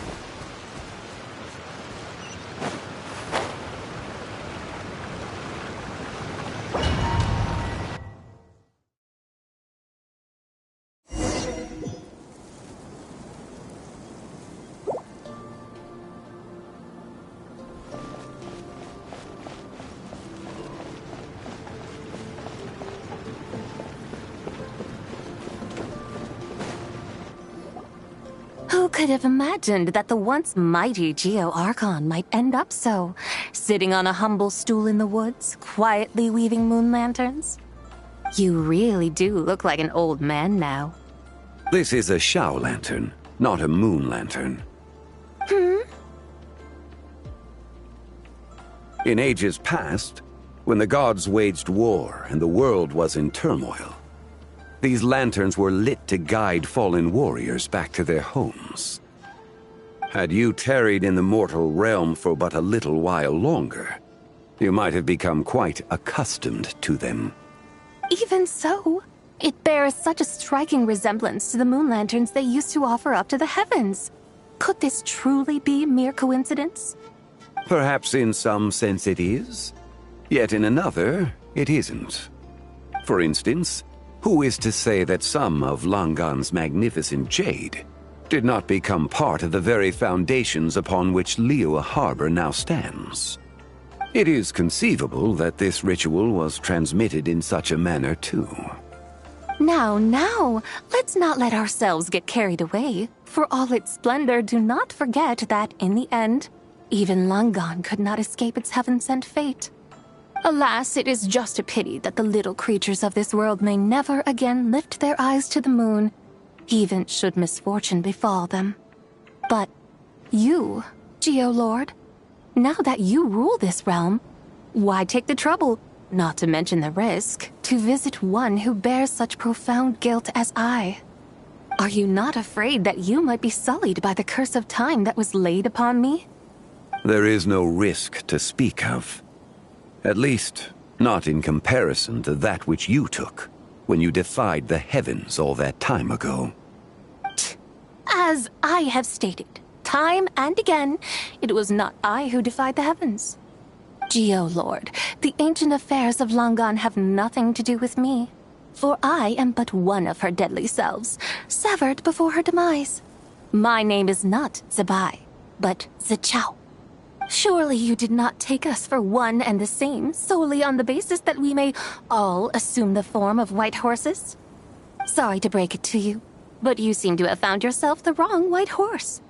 Who could have imagined that the once mighty Geo Archon might end up so, sitting on a humble stool in the woods, quietly weaving moon lanterns? You really do look like an old man now. This is a Shao lantern, not a moon lantern. In ages past, when the gods waged war and the world was in turmoil, these lanterns were lit to guide fallen warriors back to their homes. Had you tarried in the mortal realm for but a little while longer, you might have become quite accustomed to them. Even so, it bears such a striking resemblance to the moon lanterns they used to offer up to the heavens. Could this truly be mere coincidence? Perhaps in some sense it is, yet in another, it isn't. For instance, who is to say that some of Langan's magnificent jade did not become part of the very foundations upon which Liyue Harbor now stands? It is conceivable that this ritual was transmitted in such a manner too. Now, let's not let ourselves get carried away. For all its splendor, do not forget that, in the end, even Langan could not escape its heaven-sent fate. Alas, it is just a pity that the little creatures of this world may never again lift their eyes to the moon, even should misfortune befall them. But you, Geo-Lord, now that you rule this realm, why take the trouble, not to mention the risk, to visit one who bears such profound guilt as I? Are you not afraid that you might be sullied by the curse of time that was laid upon me? There is no risk to speak of. At least, not in comparison to that which you took when you defied the heavens all that time ago. As I have stated, time and again, it was not I who defied the heavens. Geo-Lord, the ancient affairs of Langan have nothing to do with me, for I am but one of her deadly selves, severed before her demise. My name is not Zebai, but Zichao. Surely you did not take us for one and the same solely on the basis that we may all assume the form of white horses? Sorry to break it to you, but you seem to have found yourself the wrong white horse.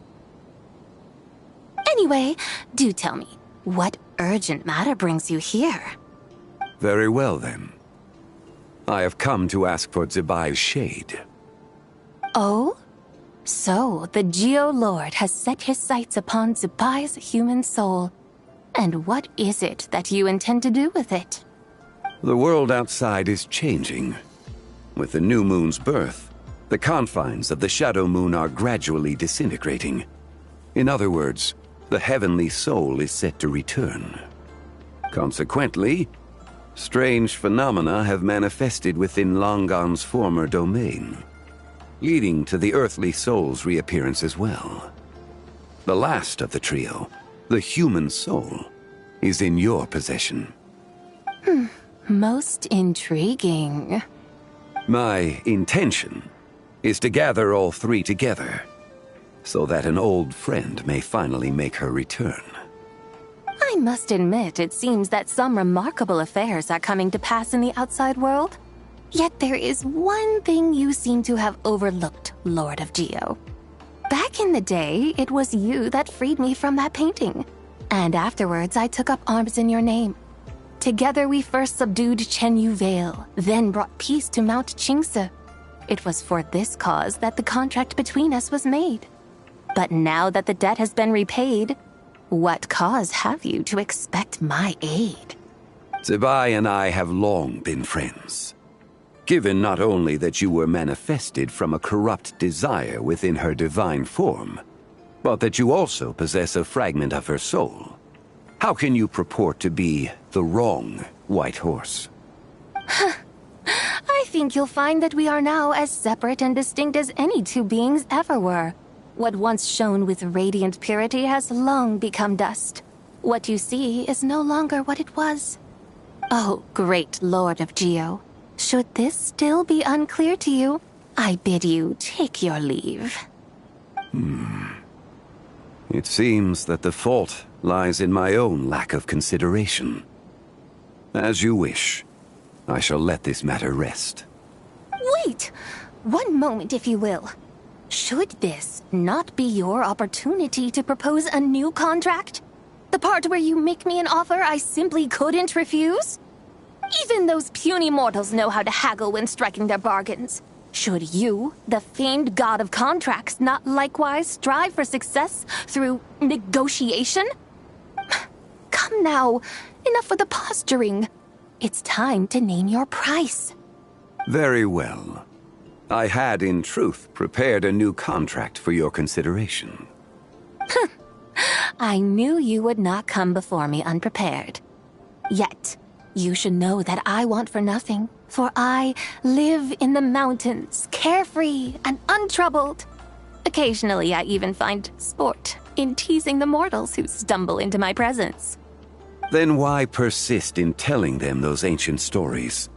Anyway, do tell me, what urgent matter brings you here? Very well then. I have come to ask for Zebai's shade. Oh? So, the Geo-Lord has set his sights upon Zebai's human soul. And what is it that you intend to do with it? The world outside is changing. With the new moon's birth, the confines of the shadow moon are gradually disintegrating. In other words, the heavenly soul is set to return. Consequently, strange phenomena have manifested within Langan's former domain, leading to the earthly soul's reappearance as well. The last of the trio, the human soul, is in your possession. Most intriguing. My intention is to gather all three together, so that an old friend may finally make her return. I must admit, it seems that some remarkable affairs are coming to pass in the outside world. Yet there is one thing you seem to have overlooked, Lord of Geo. Back in the day, it was you that freed me from that painting. And afterwards, I took up arms in your name. Together we first subdued Chenyu Vale, then brought peace to Mount Qingse. It was for this cause that the contract between us was made. But now that the debt has been repaid, what cause have you to expect my aid? Zebai and I have long been friends. Given not only that you were manifested from a corrupt desire within her divine form, but that you also possess a fragment of her soul, how can you purport to be the wrong white horse? I think you'll find that we are now as separate and distinct as any two beings ever were. What once shone with radiant purity has long become dust. What you see is no longer what it was. Oh, great Lord of Geo. Should this still be unclear to you, I bid you take your leave. It seems that the fault lies in my own lack of consideration. As you wish. I shall let this matter rest. Wait! One moment, if you will. Should this not be your opportunity to propose a new contract? The part where you make me an offer I simply couldn't refuse? Even those puny mortals know how to haggle when striking their bargains. Should you, the famed god of contracts, not likewise strive for success through negotiation? Come now, enough with the posturing. It's time to name your price. Very well. I had, in truth, prepared a new contract for your consideration. I knew you would not come before me unprepared. Yet, you should know that I want for nothing, for I live in the mountains, carefree and untroubled. Occasionally, I even find sport in teasing the mortals who stumble into my presence. Then why persist in telling them those ancient stories?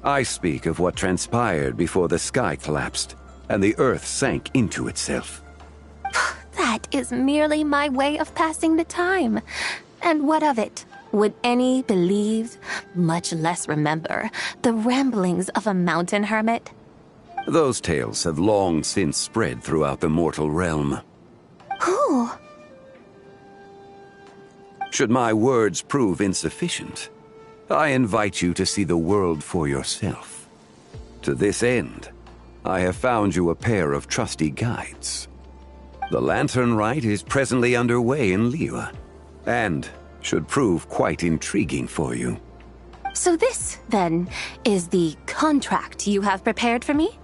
I speak of what transpired before the sky collapsed and the earth sank into itself. That is merely my way of passing the time. And what of it? Would any believe, much less remember, the ramblings of a mountain hermit? Those tales have long since spread throughout the mortal realm. Who? Should my words prove insufficient, I invite you to see the world for yourself. To this end, I have found you a pair of trusty guides. The Lantern Rite is presently underway in Liyue, and should prove quite intriguing for you. So this, then, is the contract you have prepared for me?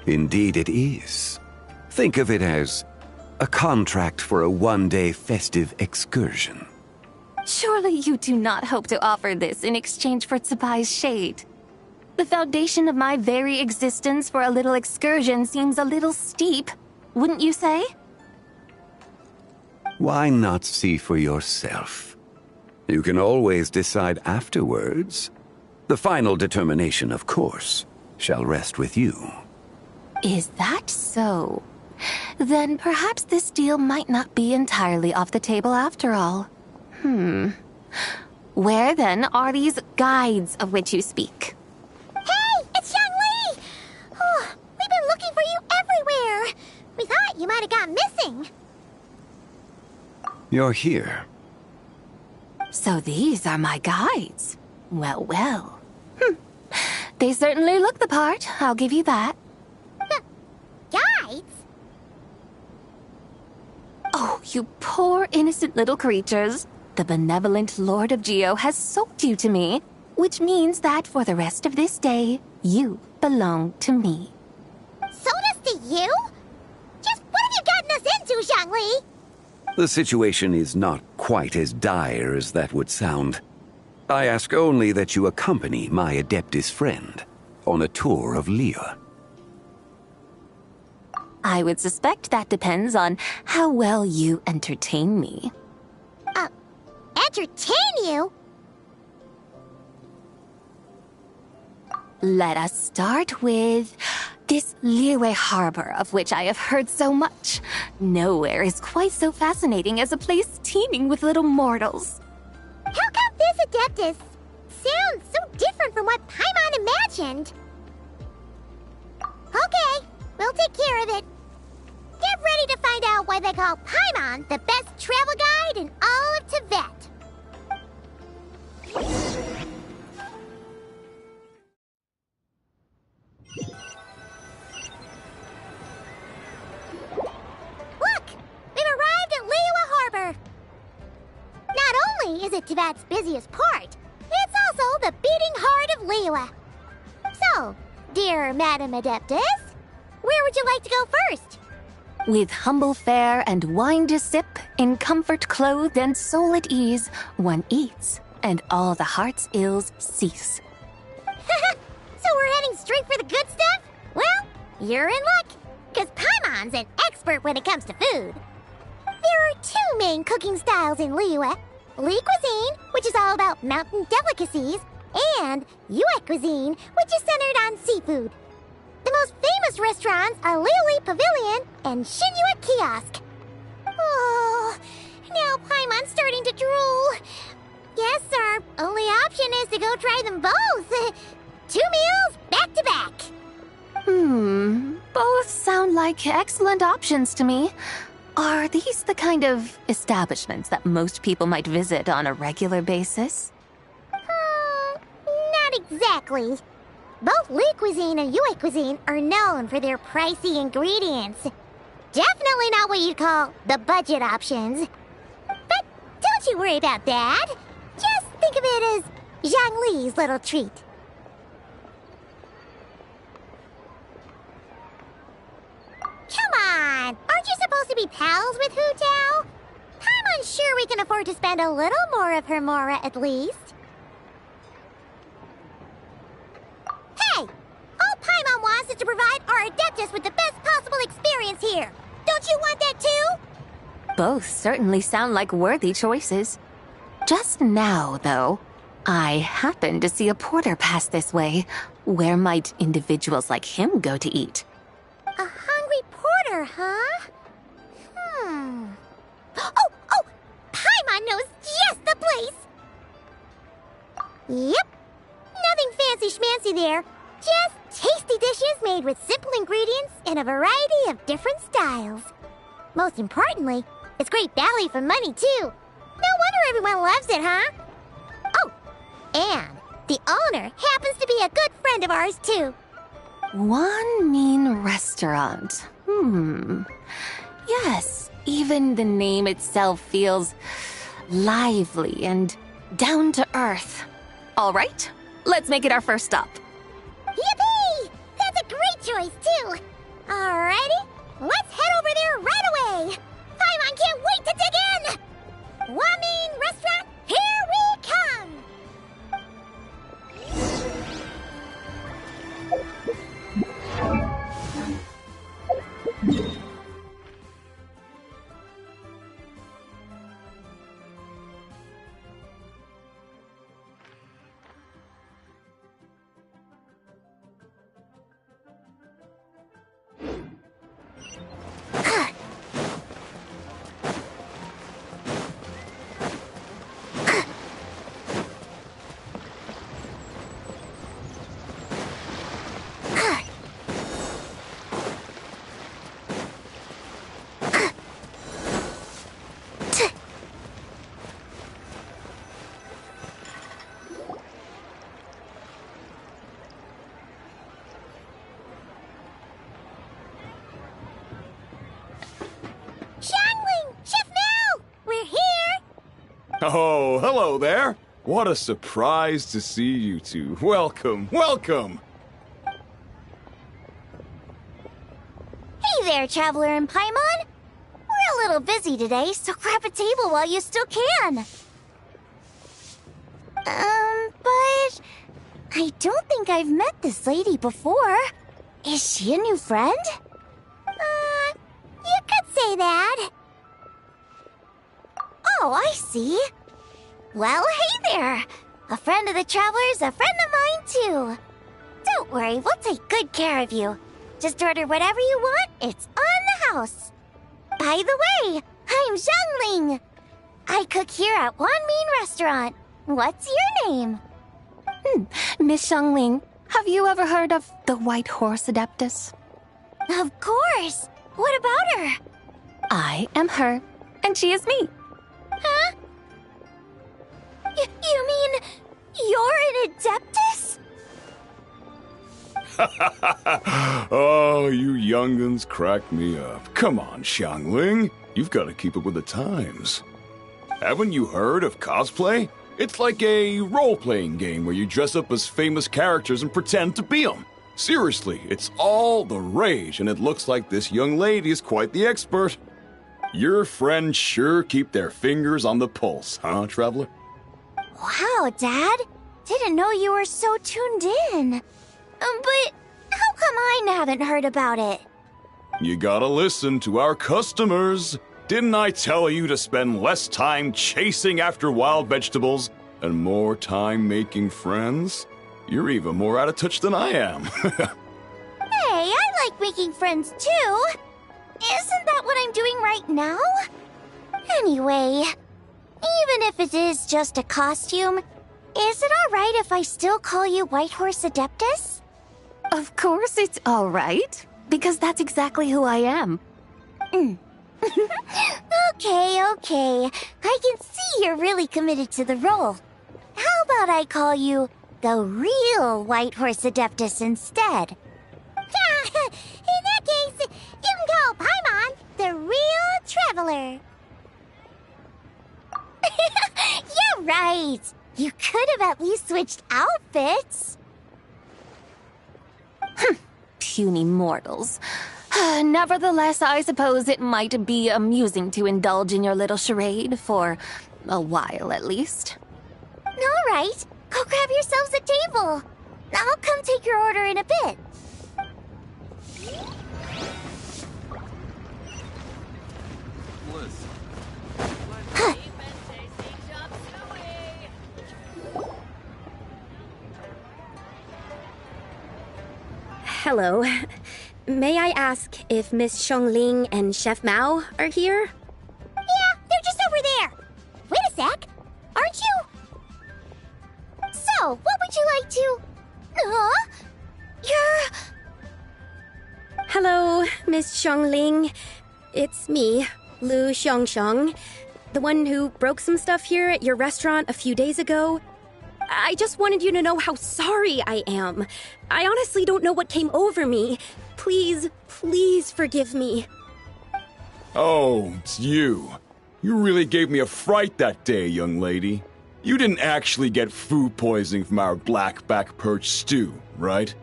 Indeed it is. Think of it as a contract for a one-day festive excursion. Surely you do not hope to offer this in exchange for Tsubai's shade. The foundation of my very existence for a little excursion seems a little steep, wouldn't you say? Why not see for yourself? You can always decide afterwards. The final determination, of course, shall rest with you. Is that so? Then perhaps this deal might not be entirely off the table after all. Where then are these guides of which you speak? Hey, it's Xiangli! Oh, we've been looking for you everywhere. We thought you might have gone missing. You're here. So these are my guides. Well, well. They certainly look the part, I'll give you that. Guides? Oh, you poor innocent little creatures. The benevolent Lord of Geo has sold you to me, which means that for the rest of this day, you belong to me. Sold us to you? Just what have you gotten us into, Xiangli? The situation is not quite as dire as that would sound. I ask only that you accompany my Adeptus friend on a tour of Liyue. I would suspect that depends on how well you entertain me. Entertain you? Let us start with this Liyue harbor of which I have heard so much. Nowhere is quite so fascinating as a place teeming with little mortals. How come this Adeptus sounds so different from what Paimon imagined? Okay, we'll take care of it. Get ready to find out why they call Paimon the best travel guide in all of Tibet. Look! We've arrived at Liyue Harbor. Not only is it Tibet's busiest port, it's also the beating heart of Liyue. So, dear Madam Adeptus, where would you like to go first? With humble fare and wine to sip, in comfort clothed and soul at ease, one eats, and all the heart's ills cease. So we're heading straight for the good stuff? Well, you're in luck, because Paimon's an expert when it comes to food. There are two main cooking styles in Liyue. Li cuisine, which is all about mountain delicacies, and Yue cuisine, which is centered on seafood. The most famous restaurants are Liyue Pavilion and Shinyue Kiosk. Oh, now Paimon's starting to drool. Yes, our only option is to go try them both. 2 meals back to back. Both sound like excellent options to me. Are these the kind of establishments that most people might visit on a regular basis? Not exactly. Both Li Cuisine and Yue Cuisine are known for their pricey ingredients. Definitely not what you'd call the budget options. But don't you worry about that. Just think of it as Zhang Li's little treat. Come on! Aren't you supposed to be pals with Hu Tao? I'm unsure we can afford to spend a little more of her mora at least. Hey! All Paimon wants is to provide our Adeptus with the best possible experience here. Don't you want that too? Both certainly sound like worthy choices. Just now, though, I happened to see a porter pass this way. Where might individuals like him go to eat? A hungry porter, huh? Oh! Paimon knows just the place! Yep. Nothing fancy schmancy there. Just tasty dishes made with simple ingredients in a variety of different styles. Most importantly, it's great value for money, too. No wonder everyone loves it, huh? Oh, and the owner happens to be a good friend of ours, too. One mean restaurant. Yes, even the name itself feels lively and down to earth. All right, let's make it our first stop. Yippee! That's a great choice, too. Alrighty, let's head over there right away. Paimon can't wait to dig in. Wamin Restaurant, here we come. Oh, hello there. What a surprise to see you two. Welcome, welcome. Hey there, Traveler and Paimon. We're a little busy today, so grab a table while you still can. But I don't think I've met this lady before. Is she a new friend? You could say that. Oh, I see. Well, hey there. A friend of the Traveler's a friend of mine, too. Don't worry, we'll take good care of you. Just order whatever you want, it's on the house. By the way, I'm Zhangling. I cook here at Wanmin Restaurant. What's your name? Miss Zhangling, have you ever heard of the White Horse Adeptus? Of course. What about her? I am her, and she is me. Huh? You mean you're an Adeptus? Oh, you young'uns crack me up. Come on, Xiangling. You've got to keep up with the times. Haven't you heard of cosplay? It's like a role-playing game where you dress up as famous characters and pretend to be them. Seriously, it's all the rage, and it looks like this young lady is quite the expert. Your friends sure keep their fingers on the pulse, huh, Traveler? Wow, Dad. Didn't know you were so tuned in. But how come I haven't heard about it? You gotta listen to our customers. Didn't I tell you to spend less time chasing after wild vegetables and more time making friends? You're even more out of touch than I am. Hey, I like making friends too. Isn't that what I'm doing right now? Anyway, even if it is just a costume, is it alright if I still call you White Horse Adeptus? Of course it's all right. because that's exactly who I am. Okay. I can see you're really committed to the role. How about I call you the real White Horse Adeptus instead? In that case, you can call Paimon the real Traveler. Yeah, right. You could have at least switched outfits. Puny mortals. Nevertheless, I suppose it might be amusing to indulge in your little charade, for a while at least. All right, go grab yourselves a table. I'll come take your order in a bit. Hello. May I ask if Miss Xiongling and Chef Mao are here? Yeah, they're just over there. Wait a sec. Aren't you? So, what would you like to... You're... Hello, Miss Xiongling. It's me, Lu Xiongxiong, the one who broke some stuff here at your restaurant a few days ago. I just wanted you to know how sorry I am. I honestly don't know what came over me. Please, please forgive me. Oh, it's you. You really gave me a fright that day, young lady. You didn't actually get food poisoning from our black-back perch stew, right?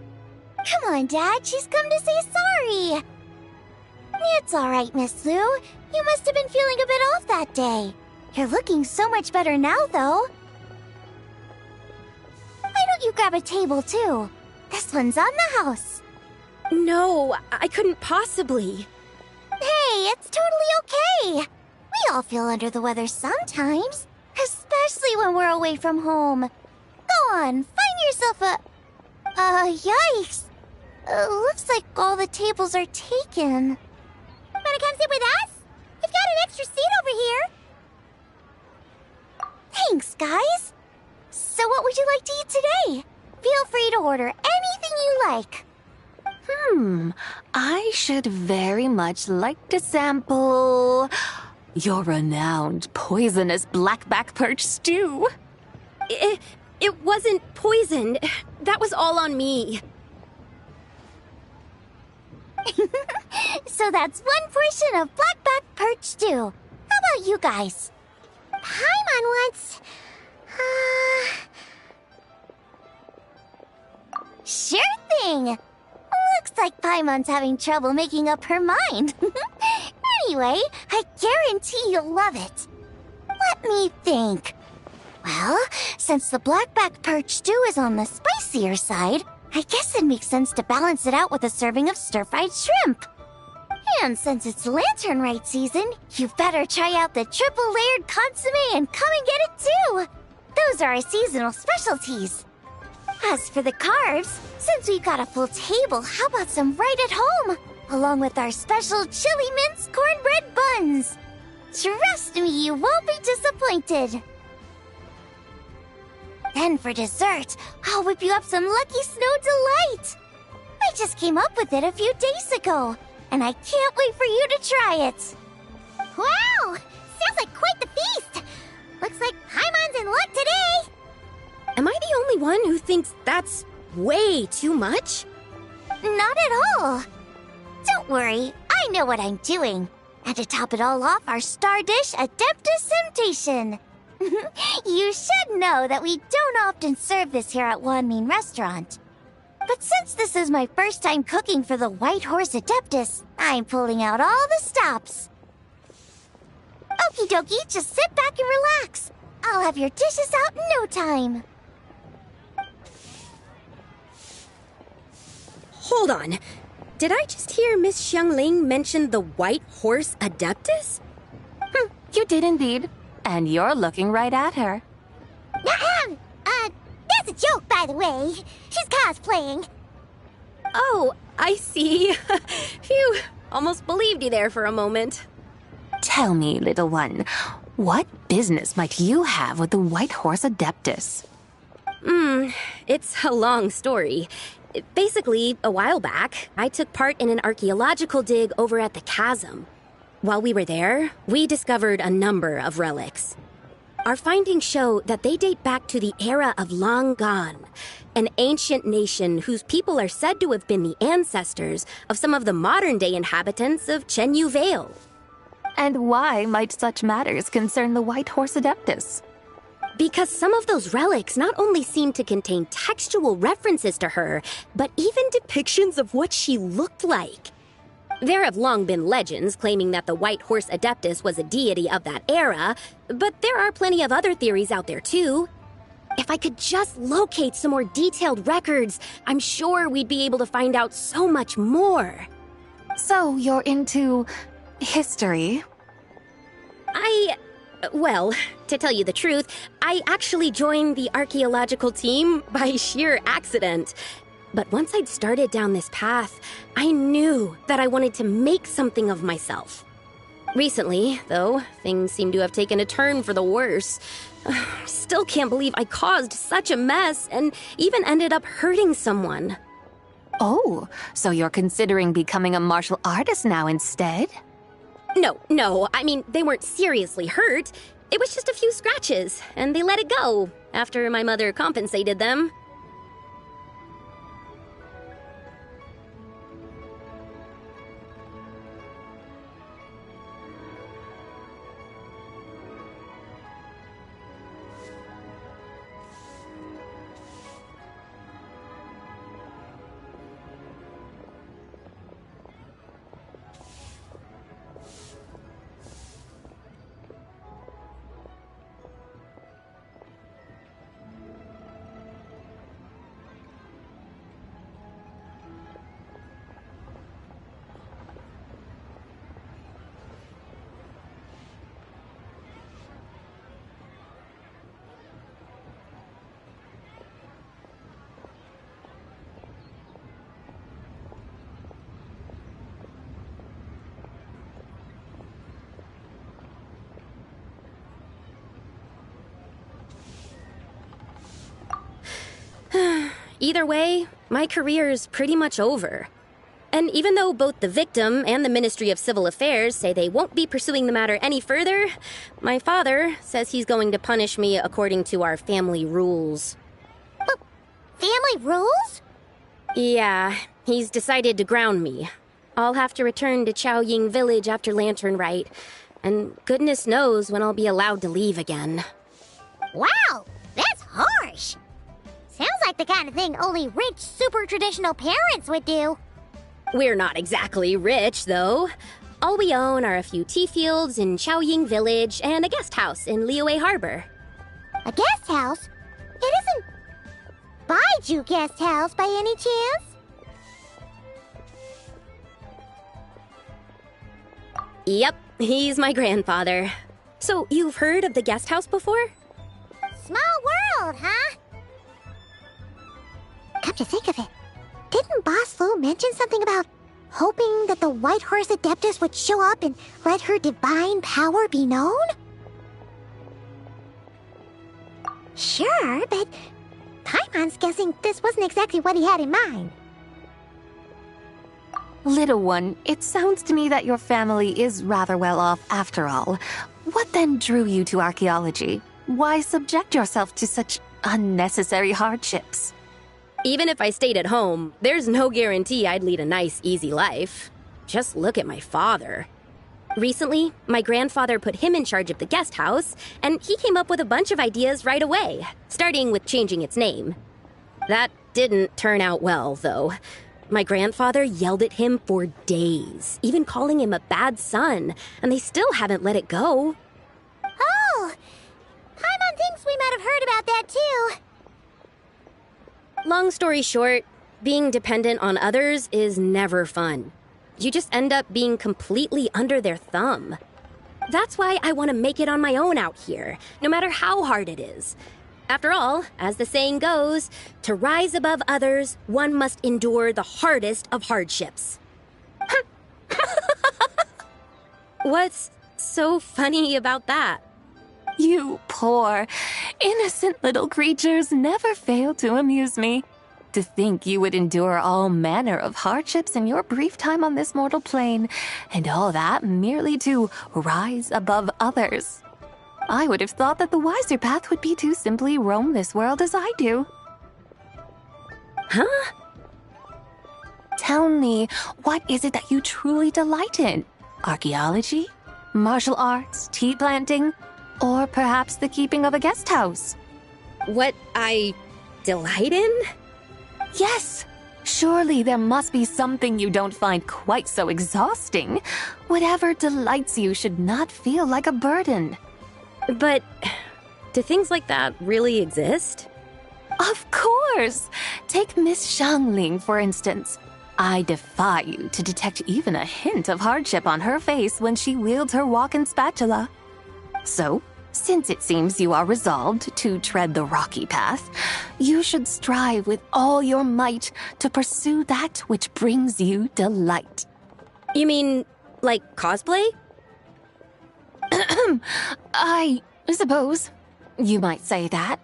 Come on, Dad. She's come to say sorry. It's all right, Miss Lu. You must have been feeling a bit off that day. You're looking so much better now, though. Why don't you grab a table, too? This one's on the house. No, I couldn't possibly. Hey, it's totally okay. We all feel under the weather sometimes, especially when we're away from home. Go on, find yourself a... yikes. Looks like all the tables are taken. Wanna come sit with us? We've got an extra seat over here. Thanks, guys. So what would you like to eat today? Feel free to order anything you like. I should very much like to sample your renowned poisonous blackback perch stew. It wasn't poisoned. That was all on me. So that's one portion of blackback perch stew. How about you guys? Paimon wants... Sure thing! Looks like Paimon's having trouble making up her mind. Anyway, I guarantee you'll love it. Let me think. Well, since the blackback perch stew is on the spicier side, I guess it makes sense to balance it out with a serving of stir-fried shrimp. And since it's Lantern Rite season, you better try out the triple-layered consommé and come and get it too! Those are our seasonal specialties. As for the carbs, since we've got a full table, how about some right at home? Along with our special chili mince cornbread buns. Trust me, you won't be disappointed. Then for dessert, I'll whip you up some Lucky Snow Delight. I just came up with it a few days ago, and I can't wait for you to try it. Wow! Sounds like quite the feast! Looks like Paimon's in luck today! Am I the only one who thinks that's way too much? Not at all. Don't worry, I know what I'm doing. And to top it all off, our star dish, Adeptus Temptation. You should know that we don't often serve this here at Wanmin Restaurant. But since this is my first time cooking for the White Horse Adeptus, I'm pulling out all the stops. Okie dokie, just sit back and relax. I'll have your dishes out in no time. Hold on. Did I just hear Miss Xiongling mention the White Horse Adeptus? You did indeed. And you're looking right at her. That's a joke, by the way. She's cosplaying. Oh, I see. Phew, almost believed you there for a moment. Tell me, little one, what business might you have with the White Horse Adeptus? It's a long story. Basically, a while back, I took part in an archaeological dig over at the chasm. While we were there, we discovered a number of relics. Our findings show that they date back to the era of Long Gone, an ancient nation whose people are said to have been the ancestors of some of the modern-day inhabitants of Chenyu Vale. And why might such matters concern the White Horse Adeptus? Because some of those relics not only seem to contain textual references to her, but even depictions of what she looked like. There have long been legends claiming that the White Horse Adeptus was a deity of that era, but there are plenty of other theories out there too. If I could just locate some more detailed records, I'm sure we'd be able to find out so much more. So you're into history? Well, to tell you the truth, I actually joined the archaeological team by sheer accident. But once I'd started down this path, I knew that I wanted to make something of myself. Recently, though, things seem to have taken a turn for the worse. Still can't believe I caused such a mess and even ended up hurting someone. Oh, so you're considering becoming a martial artist now instead? No, I mean, they weren't seriously hurt. It was just a few scratches, and they let it go after my mother compensated them. Either way, my career is pretty much over. And even though both the victim and the Ministry of Civil Affairs say they won't be pursuing the matter any further, my father says he's going to punish me according to our family rules. But family rules? Yeah, he's decided to ground me. I'll have to return to Chaoying Village after Lantern Rite, and goodness knows when I'll be allowed to leave again. Wow, that's harsh. Sounds like the kind of thing only rich, super traditional parents would do. We're not exactly rich, though. All we own are a few tea fields in Chaoying Village and a guest house in Liyue Harbor. A guest house? It isn't Baiju Guest House by any chance? Yep, he's my grandfather. So, you've heard of the guest house before? Small world, huh? Come to think of it, didn't Boss Lu mention something about hoping that the White Horse Adeptus would show up and let her divine power be known? Sure, but Paimon's guessing this wasn't exactly what he had in mind. Little one, it sounds to me that your family is rather well off after all. What then drew you to archaeology? Why subject yourself to such unnecessary hardships? Even if I stayed at home, there's no guarantee I'd lead a nice, easy life. Just look at my father. Recently, my grandfather put him in charge of the guest house, and he came up with a bunch of ideas right away, starting with changing its name. That didn't turn out well, though. My grandfather yelled at him for days, even calling him a bad son, and they still haven't let it go. Oh! Paimon thinks we might have heard about that, too. Long story short, being dependent on others is never fun. You just end up being completely under their thumb. That's why I want to make it on my own out here, no matter how hard it is. After all, as the saying goes, to rise above others, one must endure the hardest of hardships. What's so funny about that? You poor, innocent little creatures never fail to amuse me. To think you would endure all manner of hardships in your brief time on this mortal plane, and all that merely to rise above others. I would have thought that the wiser path would be to simply roam this world as I do. Huh? Tell me, what is it that you truly delight in? Archaeology? Martial arts? Tea planting? Or perhaps the keeping of a guest house? What I delight in? Yes. Surely there must be something you don't find quite so exhausting. Whatever delights you should not feel like a burden. But do things like that really exist? Of course! Take Miss Xiangling, for instance. I defy you to detect even a hint of hardship on her face when she wields her walking spatula. So, since it seems you are resolved to tread the rocky path, you should strive with all your might to pursue that which brings you delight. You mean, like cosplay? I suppose you might say that.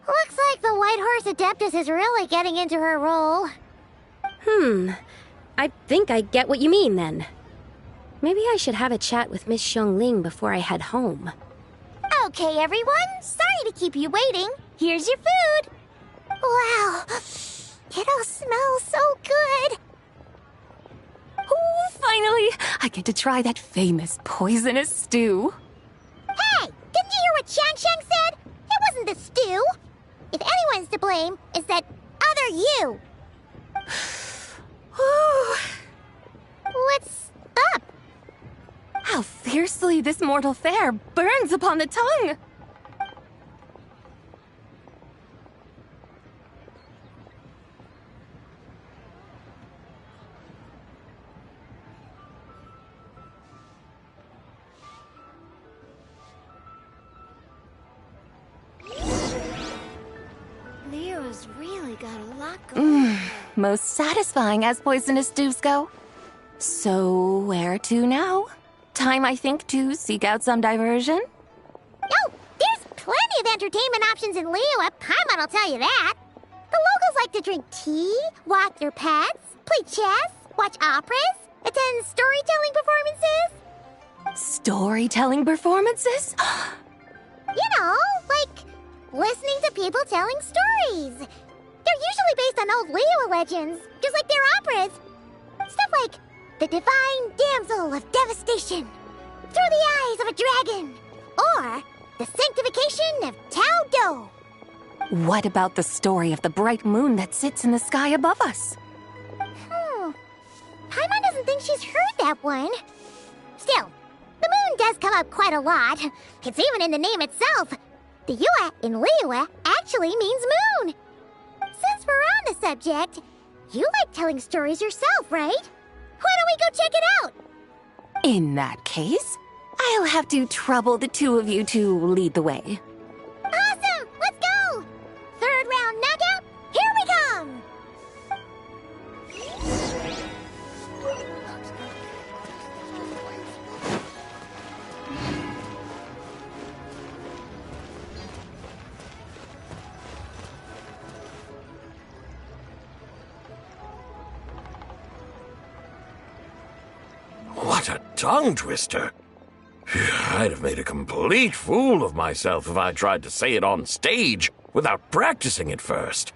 Looks like the White Horse Adeptus is really getting into her role. I think I get what you mean then. Maybe I should have a chat with Miss Xiangling before I head home. Okay, everyone. Sorry to keep you waiting. Here's your food. Wow. It all smells so good. Oh, finally! I get to try that famous poisonous stew. Hey! Didn't you hear what Shang said? It wasn't the stew. If anyone's to blame, it's that other you. What's up? How fiercely this mortal fare burns upon the tongue! Leo's really got a lot going on. Most satisfying as poisonous stews go. So, where to now? Time, I think, to seek out some diversion? Oh, there's plenty of entertainment options in Liyue. Paimon will tell you that. The locals like to drink tea, walk their pets, play chess, watch operas, attend storytelling performances. Storytelling performances? You know, like listening to people telling stories. They're usually based on old Liyue legends, just like their operas. Stuff like the Divine Damsel of Devastation, Through the Eyes of a Dragon, or the Sanctification of Tao Do. What about the story of the bright moon that sits in the sky above us? Paimon doesn't think she's heard that one. Still, the moon does come up quite a lot. It's even in the name itself. The Yue in Liyue actually means moon. Since we're on the subject, you like telling stories yourself, right? Why don't we go check it out? In that case, I'll have to trouble the two of you to lead the way. Awesome! Let's go! Third round knockout, here we come! What a tongue twister! I'd have made a complete fool of myself if I tried to say it on stage without practicing it first.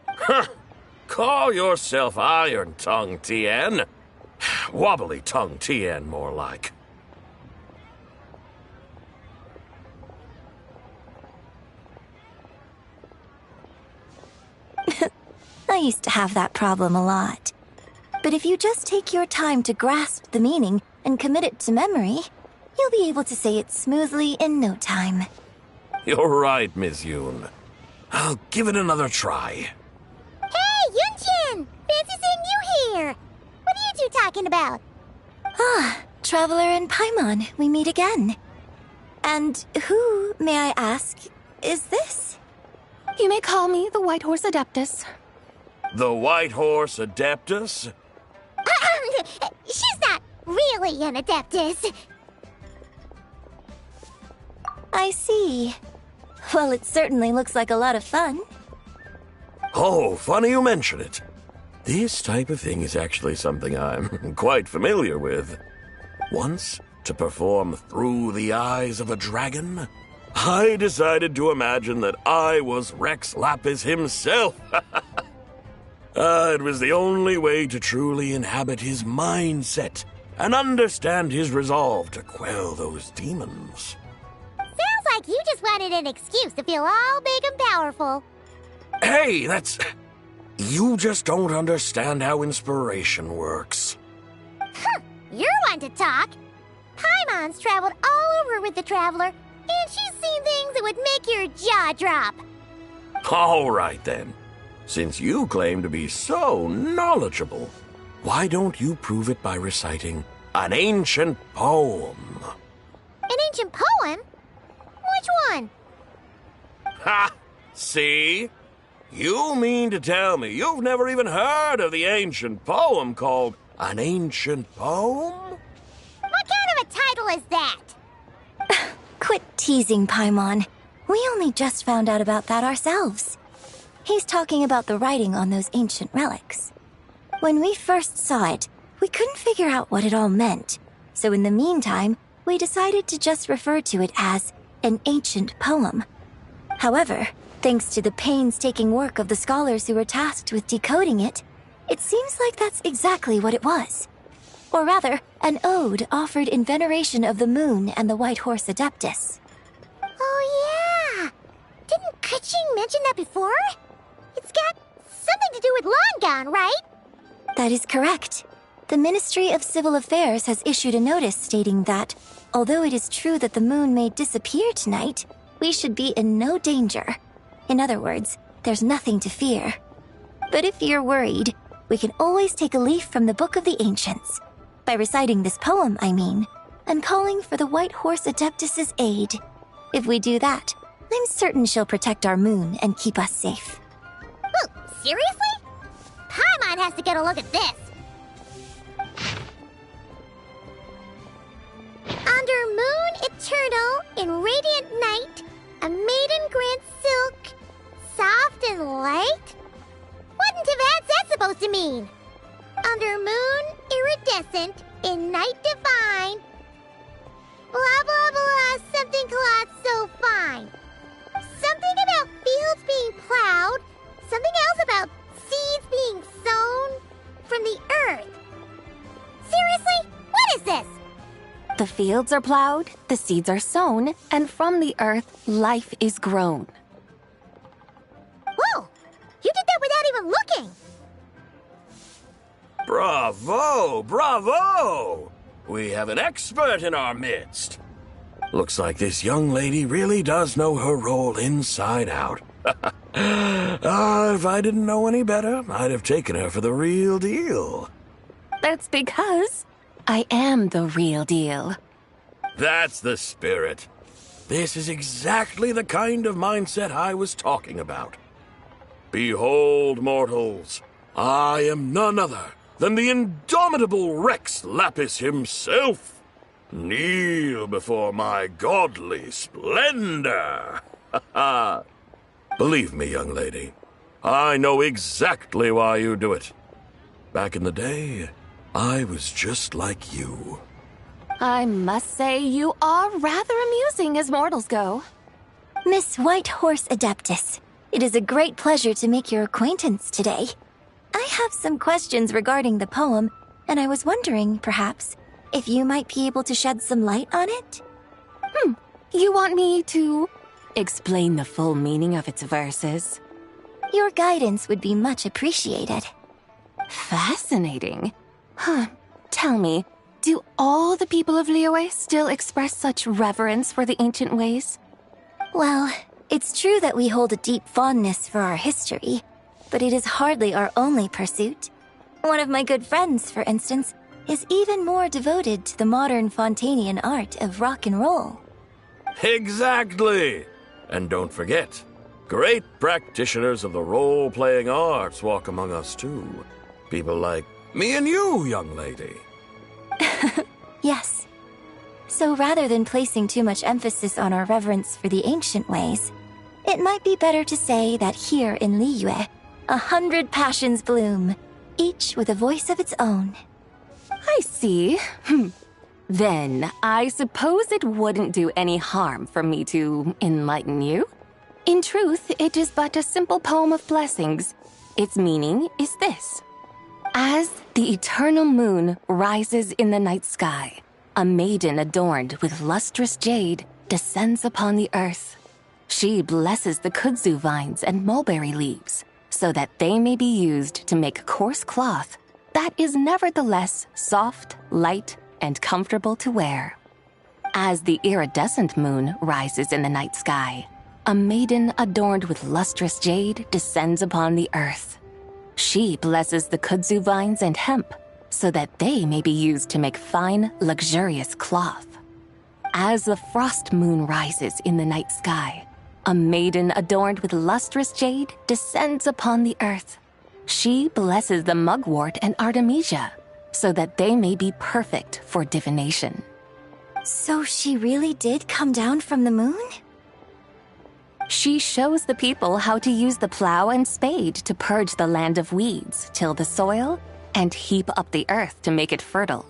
Huh! Call yourself Iron Tongue, Tien. Wobbly Tongue, Tien, more like. I used to have that problem a lot. But if you just take your time to grasp the meaning and commit it to memory, you'll be able to say it smoothly in no time. You're right, Miss Yoon. I'll give it another try. Hey, Yunchin! Fancy seeing you here! What are you two talking about? Ah, Traveler and Paimon, we meet again. And who, may I ask, is this? You may call me the White Horse Adeptus. The White Horse Adeptus? She's not really an Adeptus. I see. Well, it certainly looks like a lot of fun. Oh, funny you mention it. This type of thing is actually something I'm quite familiar with. Once, to perform Through the Eyes of a Dragon, I decided to imagine that I was Rex Lapis himself. It was the only way to truly inhabit his mindset and understand his resolve to quell those demons. Sounds like you just wanted an excuse to feel all big and powerful. Hey, you just don't understand how inspiration works. You're one to talk. Paimon's traveled all over with the Traveler, and she's seen things that would make your jaw drop. All right, then. Since you claim to be so knowledgeable, why don't you prove it by reciting an ancient poem? An ancient poem? Which one? Ha! See? You mean to tell me you've never even heard of the ancient poem called An Ancient Poem? What kind of a title is that? Quit teasing, Paimon. We only just found out about that ourselves. He's talking about the writing on those ancient relics. When we first saw it, we couldn't figure out what it all meant. So in the meantime, we decided to just refer to it as an ancient poem. However, thanks to the painstaking work of the scholars who were tasked with decoding it, it seems like that's exactly what it was. Or rather, an ode offered in veneration of the moon and the White Horse Adeptus. Oh yeah! Didn't Kuching mention that before? It's got something to do with Longan, right? That is correct. The Ministry of Civil Affairs has issued a notice stating that, although it is true that the moon may disappear tonight, we should be in no danger. In other words, there's nothing to fear. But if you're worried, we can always take a leaf from the Book of the Ancients. By reciting this poem, I mean, and calling for the White Horse Adeptus' aid. If we do that, I'm certain she'll protect our moon and keep us safe. Oh, seriously? Paimon has to get a look at this. Under moon eternal, in radiant night, a maiden grants silk, soft and light? What in Tivat's that supposed to mean? Under moon iridescent, in night divine, blah blah blah, something cloth so fine. Something about fields being plowed, something else about seeds being sown from the earth. Seriously? What is this? The fields are plowed, the seeds are sown, and from the earth, life is grown. Whoa! You did that without even looking! Bravo! Bravo! We have an expert in our midst. Looks like this young lady really does know her role inside out. If I didn't know any better, I'd have taken her for the real deal. That's because I am the real deal. That's the spirit. This is exactly the kind of mindset I was talking about. Behold, mortals, I am none other than the indomitable Rex Lapis himself. Kneel before my godly splendor. Believe me, young lady, I know exactly why you do it. Back in the day, I was just like you. I must say you are rather amusing as mortals go. Miss White Horse Adeptus, it is a great pleasure to make your acquaintance today. I have some questions regarding the poem, and I was wondering, perhaps, if you might be able to shed some light on it? You want me to explain the full meaning of its verses? Your guidance would be much appreciated. Fascinating. Tell me, do all the people of Liyue still express such reverence for the ancient ways? Well, it's true that we hold a deep fondness for our history, but it is hardly our only pursuit. One of my good friends, for instance, is even more devoted to the modern Fontanian art of rock and roll. Exactly! And don't forget, great practitioners of the role-playing arts walk among us too. People like me and you, young lady. Yes. So rather than placing too much emphasis on our reverence for the ancient ways, it might be better to say that here in Liyue, 100 passions bloom, each with a voice of its own. I see. Then, I suppose it wouldn't do any harm for me to enlighten you. In truth, it is but a simple poem of blessings. Its meaning is this. As the eternal moon rises in the night sky, a maiden adorned with lustrous jade descends upon the earth. She blesses the kudzu vines and mulberry leaves so that they may be used to make coarse cloth that is nevertheless soft, light, and comfortable to wear. As the iridescent moon rises in the night sky, a maiden adorned with lustrous jade descends upon the earth. She blesses the kudzu vines and hemp so that they may be used to make fine, luxurious cloth. As the frost moon rises in the night sky, a maiden adorned with lustrous jade descends upon the earth. She blesses the mugwort and artemisia so that they may be perfect for divination. So she really did come down from the moon? She shows the people how to use the plow and spade to purge the land of weeds, till the soil, and heap up the earth to make it fertile.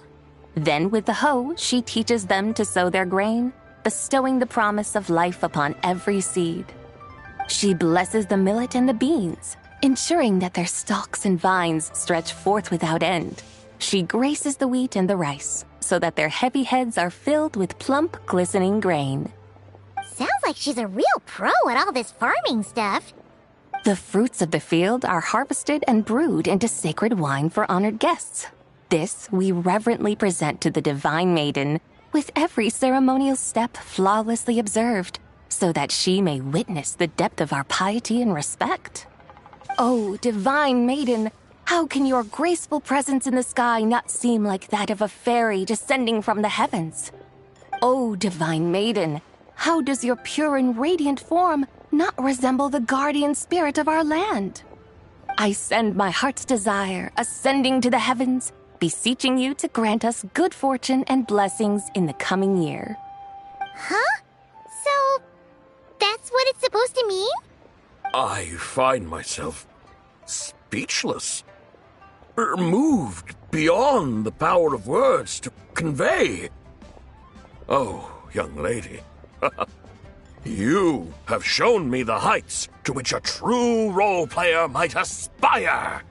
Then with the hoe, she teaches them to sow their grain, bestowing the promise of life upon every seed. She blesses the millet and the beans, ensuring that their stalks and vines stretch forth without end. She graces the wheat and the rice, so that their heavy heads are filled with plump, glistening grain. Sounds like she's a real pro at all this farming stuff. The fruits of the field are harvested and brewed into sacred wine for honored guests. This we reverently present to the divine maiden, with every ceremonial step flawlessly observed, so that she may witness the depth of our piety and respect. Oh, divine maiden, how can your graceful presence in the sky not seem like that of a fairy descending from the heavens? Oh, divine maiden, how does your pure and radiant form not resemble the guardian spirit of our land? I send my heart's desire, ascending to the heavens, beseeching you to grant us good fortune and blessings in the coming year. Huh? So, that's what it's supposed to mean? I find myself speechless, moved beyond the power of words to convey. Oh, young lady, you have shown me the heights to which a true role player might aspire.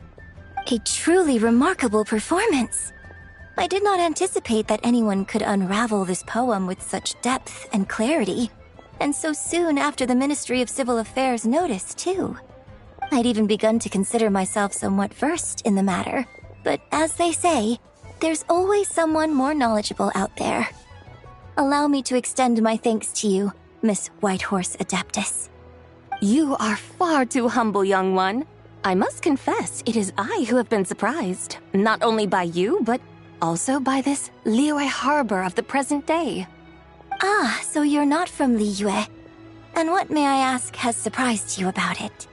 A truly remarkable performance. I did not anticipate that anyone could unravel this poem with such depth and clarity, and so soon after the Ministry of Civil Affairs notice, too. I'd even begun to consider myself somewhat versed in the matter, but as they say, there's always someone more knowledgeable out there. Allow me to extend my thanks to you, Miss Whitehorse Adeptus. You are far too humble, young one. I must confess, it is I who have been surprised, not only by you, but also by this Liyue harbor of the present day. Ah, so you're not from Liyue. And what, may I ask, has surprised you about it?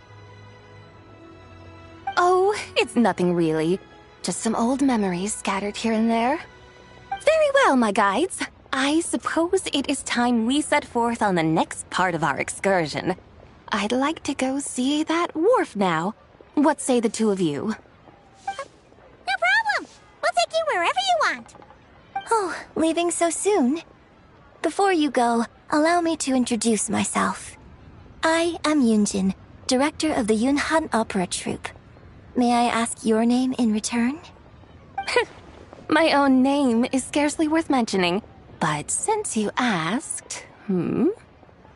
Oh, it's nothing really. Just some old memories scattered here and there. Very well, my guides. I suppose it is time we set forth on the next part of our excursion. I'd like to go see that wharf now. What say the two of you? No problem. We'll take you wherever you want. Oh, leaving so soon? Before you go, allow me to introduce myself. I am Yunjin, director of the Yunhan Opera Troupe. May I ask your name in return? My own name is scarcely worth mentioning, but since you asked,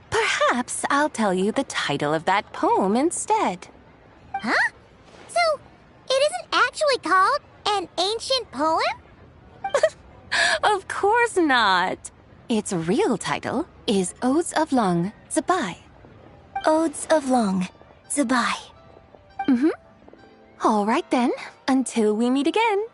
perhaps I'll tell you the title of that poem instead. Huh? So, it isn't actually called an ancient poem? Of course not. Its real title is Odes of Long Zabai. Odes of Long Zabai. All right then, until we meet again.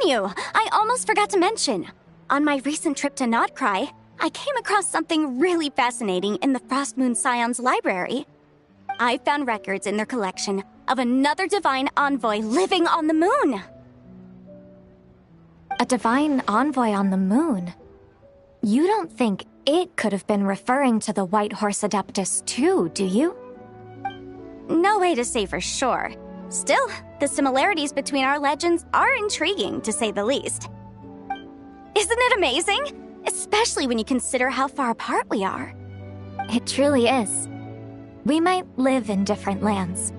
you! I almost forgot to mention. On my recent trip to Notcry, I came across something really fascinating in the Frost Moon Scion's library. I found records in their collection of another divine envoy living on the moon. A divine envoy on the moon? You don't think it could have been referring to the White Horse Adeptus too, do you? No way to say for sure. Still, the similarities between our legends are intriguing, to say the least. Isn't it amazing? Especially when you consider how far apart we are. It truly is. We might live in different lands,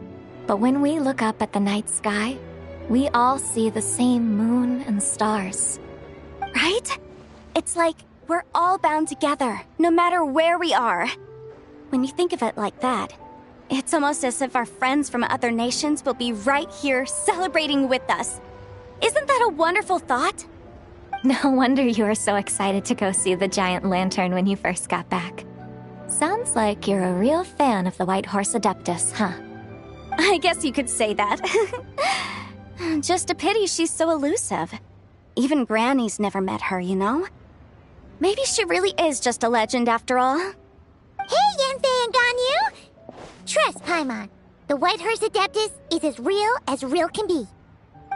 but when we look up at the night sky, we all see the same moon and stars. Right? It's like we're all bound together, no matter where we are. When you think of it like that, it's almost as if our friends from other nations will be right here celebrating with us. Isn't that a wonderful thought? No wonder you were so excited to go see the giant lantern when you first got back. Sounds like you're a real fan of the White Horse Adeptus, huh? I guess you could say that. Just a pity she's so elusive. Even Granny's never met her, you know? Maybe she really is just a legend after all. Hey, Yanfei and Ganyu! Trust Paimon. The White Horse Adeptus is as real can be.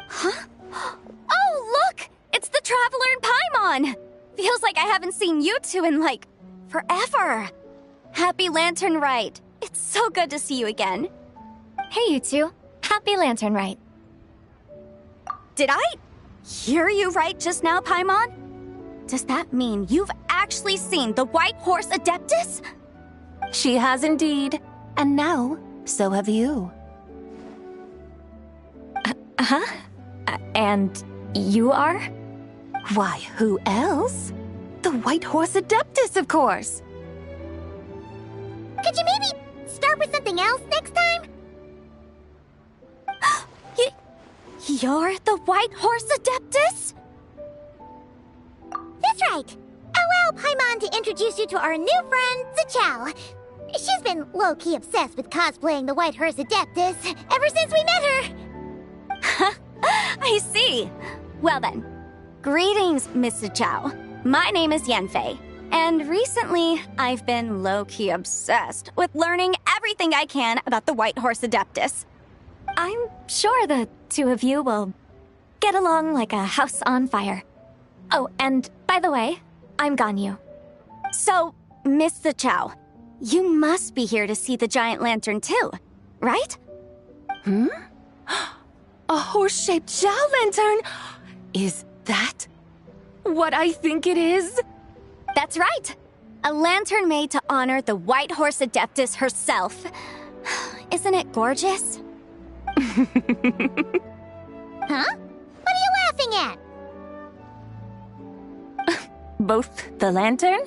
Huh? Oh, look! It's the Traveler and Paimon! Feels like I haven't seen you two in, like, forever. Happy Lantern Rite. It's so good to see you again. Hey, you two. Happy Lantern Rite. Did I hear you right just now, Paimon? Does that mean you've actually seen the White Horse Adeptus? She has indeed. And now, so have you. And you are? Why, who else? The White Horse Adeptus, of course. Could you maybe start with something else next time? You're the White Horse Adeptus? That's right. Allow Paimon to introduce you to our new friend, Zichao. She's been low-key obsessed with cosplaying the White Horse Adeptus ever since we met her. I see. Well then, greetings, Miss Zichao. My name is Yanfei, and recently I've been low-key obsessed with learning everything I can about the White Horse Adeptus. I'm sure the two of you will get along like a house on fire. Oh, and by the way, I'm Ganyu. So, Miss Zichao, you must be here to see the giant lantern too, right? A horse-shaped Zhao lantern? Is that what I think it is? That's right. A lantern made to honor the White Horse Adeptus herself. Isn't it gorgeous? Huh? What are you laughing at? Both the lantern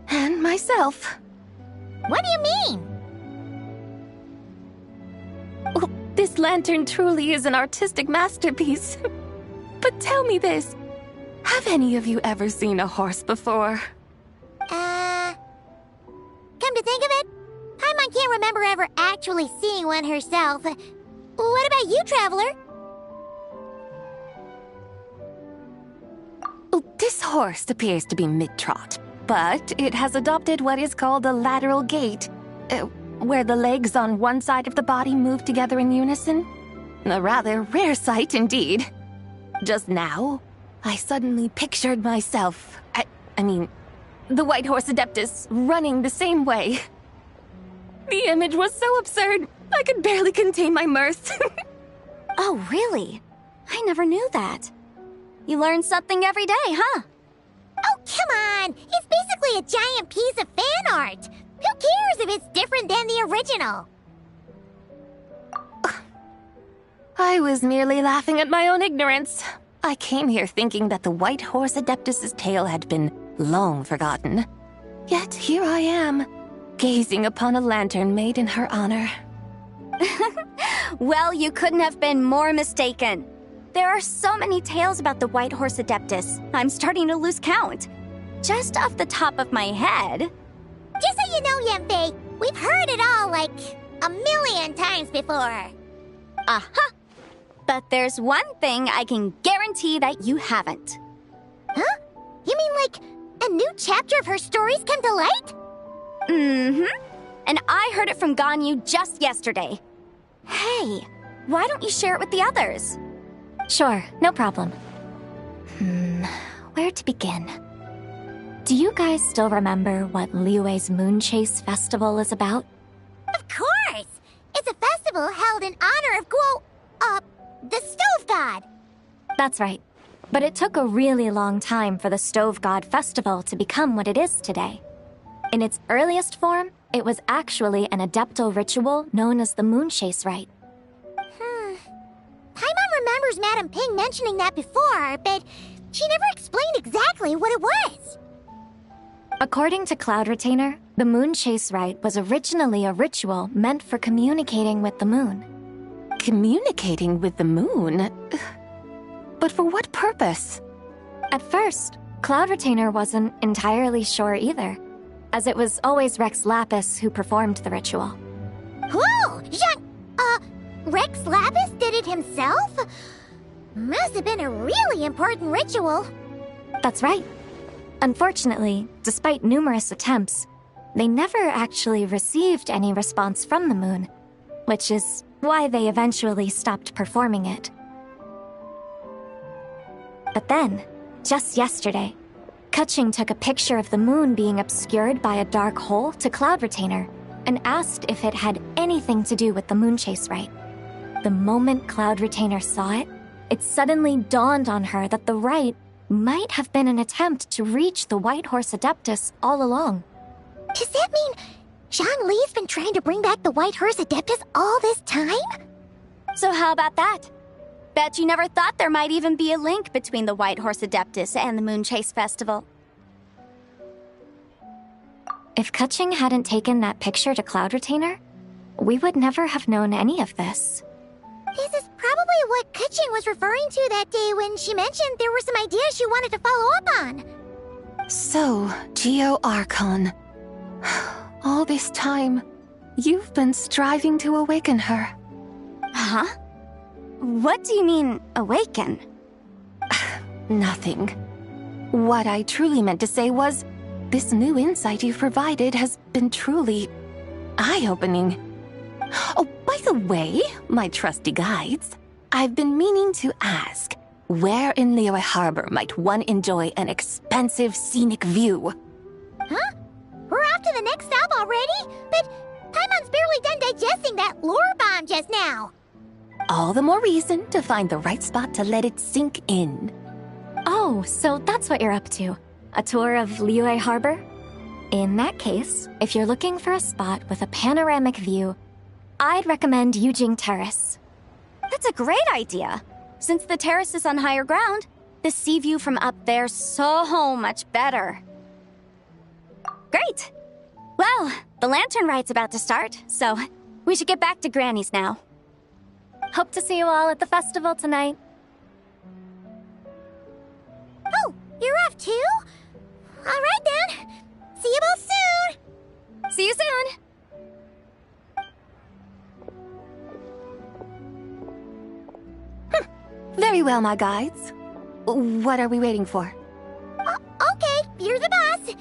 and myself. What do you mean? Well, this lantern truly is an artistic masterpiece. But tell me this, have any of you ever seen a horse before? Come to think of it, Paimon can't remember ever actually seeing one herself. What about you, Traveler? This horse appears to be mid-trot, but it has adopted what is called a lateral gait, where the legs on one side of the body move together in unison. A rather rare sight indeed. Just now, I suddenly pictured myself, I mean, the White Horse Adeptus running the same way. The image was so absurd, I could barely contain my mirth. Oh, really? I never knew that. You learn something every day, huh? Oh, come on! It's basically a giant piece of fan art! Who cares if it's different than the original? I was merely laughing at my own ignorance. I came here thinking that the White Horse Adeptus's tale had been long forgotten. Yet here I am, gazing upon a lantern made in her honor. Well, you couldn't have been more mistaken. There are so many tales about the White Horse Adeptus, I'm starting to lose count. Just off the top of my head... Just so you know, Yanfei, we've heard it all like a million times before. Aha! But there's one thing I can guarantee that you haven't. Huh? You mean like a new chapter of her stories come to light? Mm-hmm. And I heard it from Ganyu just yesterday. Hey, why don't you share it with the others? Sure, no problem. Where to begin? Do you guys still remember what Liyue's Moon Chase Festival is about? Of course! It's a festival held in honor of the Stove God. That's right. But it took a really long time for the Stove God Festival to become what it is today. In its earliest form, it was actually an adeptal ritual known as the Moon Chase Rite. Paimon remembers Madame Ping mentioning that before, but she never explained exactly what it was. According to Cloud Retainer, the Moon Chase Rite was originally a ritual meant for communicating with the moon. Communicating with the moon? But for what purpose? At first, Cloud Retainer wasn't entirely sure either, as it was always Rex Lapis who performed the ritual. Whoa! Rex Lapis did it himself? Must have been a really important ritual. That's right. Unfortunately, despite numerous attempts, they never actually received any response from the moon, which is why they eventually stopped performing it. But then, just yesterday, Keqing took a picture of the moon being obscured by a dark hole to Cloud Retainer and asked if it had anything to do with the Moon Chase Rite. The moment Cloud Retainer saw it, it suddenly dawned on her that the rite might have been an attempt to reach the White Horse Adeptus all along. Does that mean Zhongli's been trying to bring back the White Horse Adeptus all this time? So how about that? Bet you never thought there might even be a link between the White Horse Adeptus and the Moon Chase Festival. If Keqing hadn't taken that picture to Cloud Retainer, we would never have known any of this. This is probably what Keqing was referring to that day when she mentioned there were some ideas she wanted to follow up on. So, Geo Archon. All this time, you've been striving to awaken her. Huh? What do you mean, awaken? Nothing. What I truly meant to say was, this new insight you've provided has been truly eye-opening. Oh, by the way, my trusty guides, I've been meaning to ask, where in Liyue Harbor might one enjoy an expansive scenic view? Huh? We're off to the next stop already? But Paimon's barely done digesting that lore bomb just now. All the more reason to find the right spot to let it sink in. Oh, so that's what you're up to. A tour of Liyue Harbor? In that case, if you're looking for a spot with a panoramic view, I'd recommend Yujing Terrace. That's a great idea. Since the terrace is on higher ground, the sea view from up there's so much better. Great! Well, the Lantern Rite's about to start, so we should get back to Granny's now. Hope to see you all at the festival tonight. Oh, you're off too? All right then. See you both soon. See you soon. Very well, my guides. What are we waiting for? Okay, you're the boss.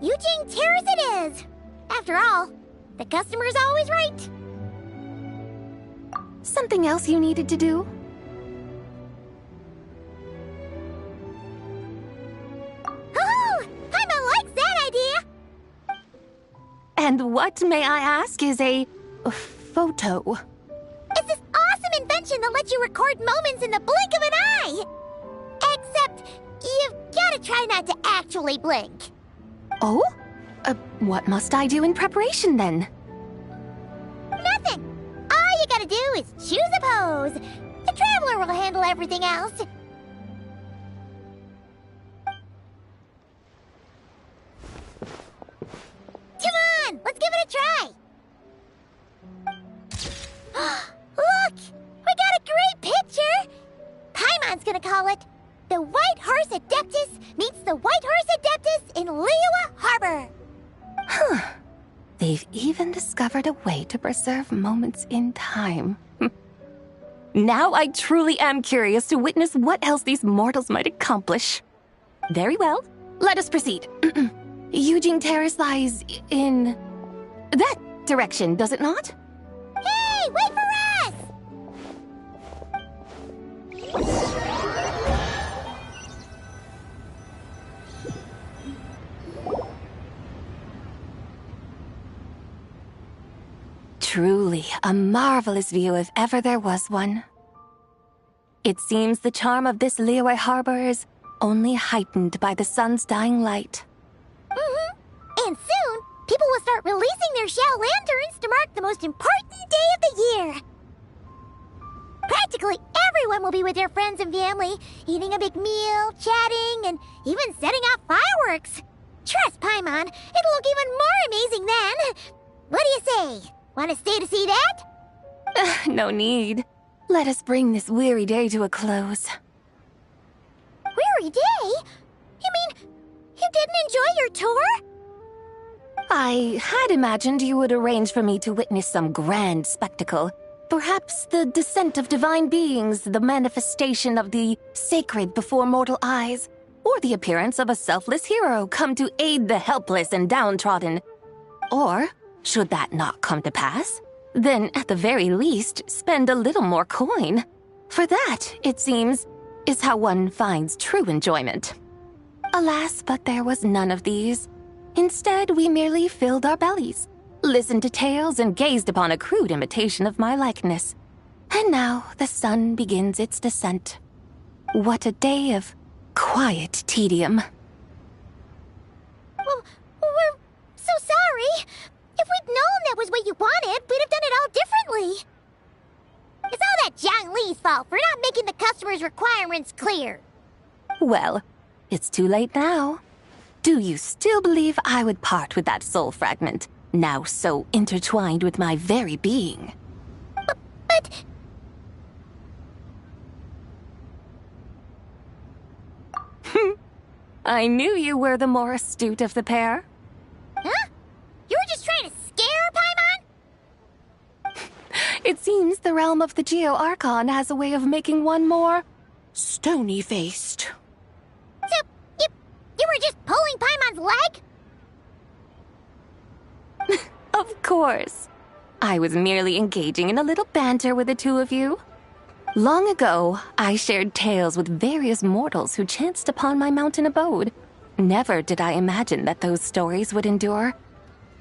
Yujing Terrace it is. After all, the customer's always right. Something else you needed to do? Oh, Paimon likes that idea. And what, may I ask, is a photo? It's this awesome invention that lets you record moments in the blink of an eye. Except, you've gotta try not to actually blink. Oh? What must I do in preparation then? Nothing. All you gotta do is choose a pose. The Traveler will handle everything else. Come on, let's give it a try. Look, we got a great picture. Paimon's gonna call it The White Horse Adeptus Meets the White Horse Adeptus in Liyue Harbor. Huh. They've even discovered a way to preserve moments in time. Now I truly am curious to witness what else these mortals might accomplish. Very well, let us proceed. Eugene Terrace lies in that direction, does it not? Hey, wait for us! Truly a marvelous view if ever there was one. It seems the charm of this Liyue Harbor is only heightened by the sun's dying light. And soon, people will start releasing their Xiao lanterns to mark the most important day of the year. Practically everyone will be with their friends and family, eating a big meal, chatting, and even setting off fireworks. Trust Paimon, it'll look even more amazing then. What do you say? Want to stay to see that? No need. Let us bring this weary day to a close. Weary day? You mean you didn't enjoy your tour? I had imagined you would arrange for me to witness some grand spectacle. Perhaps the descent of divine beings, the manifestation of the sacred before mortal eyes, or the appearance of a selfless hero come to aid the helpless and downtrodden. Or, should that not come to pass, then at the very least spend a little more coin. For that, it seems, is how one finds true enjoyment. Alas, but there was none of these. Instead, we merely filled our bellies, listened to tales, and gazed upon a crude imitation of my likeness. And now the sun begins its descent. What a day of quiet tedium. Well, we're so sorry. If we'd known that was what you wanted, we'd have done it all differently. It's all that Zhang Li's fault for not making the customer's requirements clear. Well, it's too late now. Do you still believe I would part with that soul fragment, now so intertwined with my very being? But... I knew you were the more astute of the pair. Huh? You were just trying to scare Paimon? It seems the realm of the Geo-Archon has a way of making one more stony-faced. So, you were just pulling Paimon's leg? Of course. I was merely engaging in a little banter with the two of you. Long ago, I shared tales with various mortals who chanced upon my mountain abode. Never did I imagine that those stories would endure.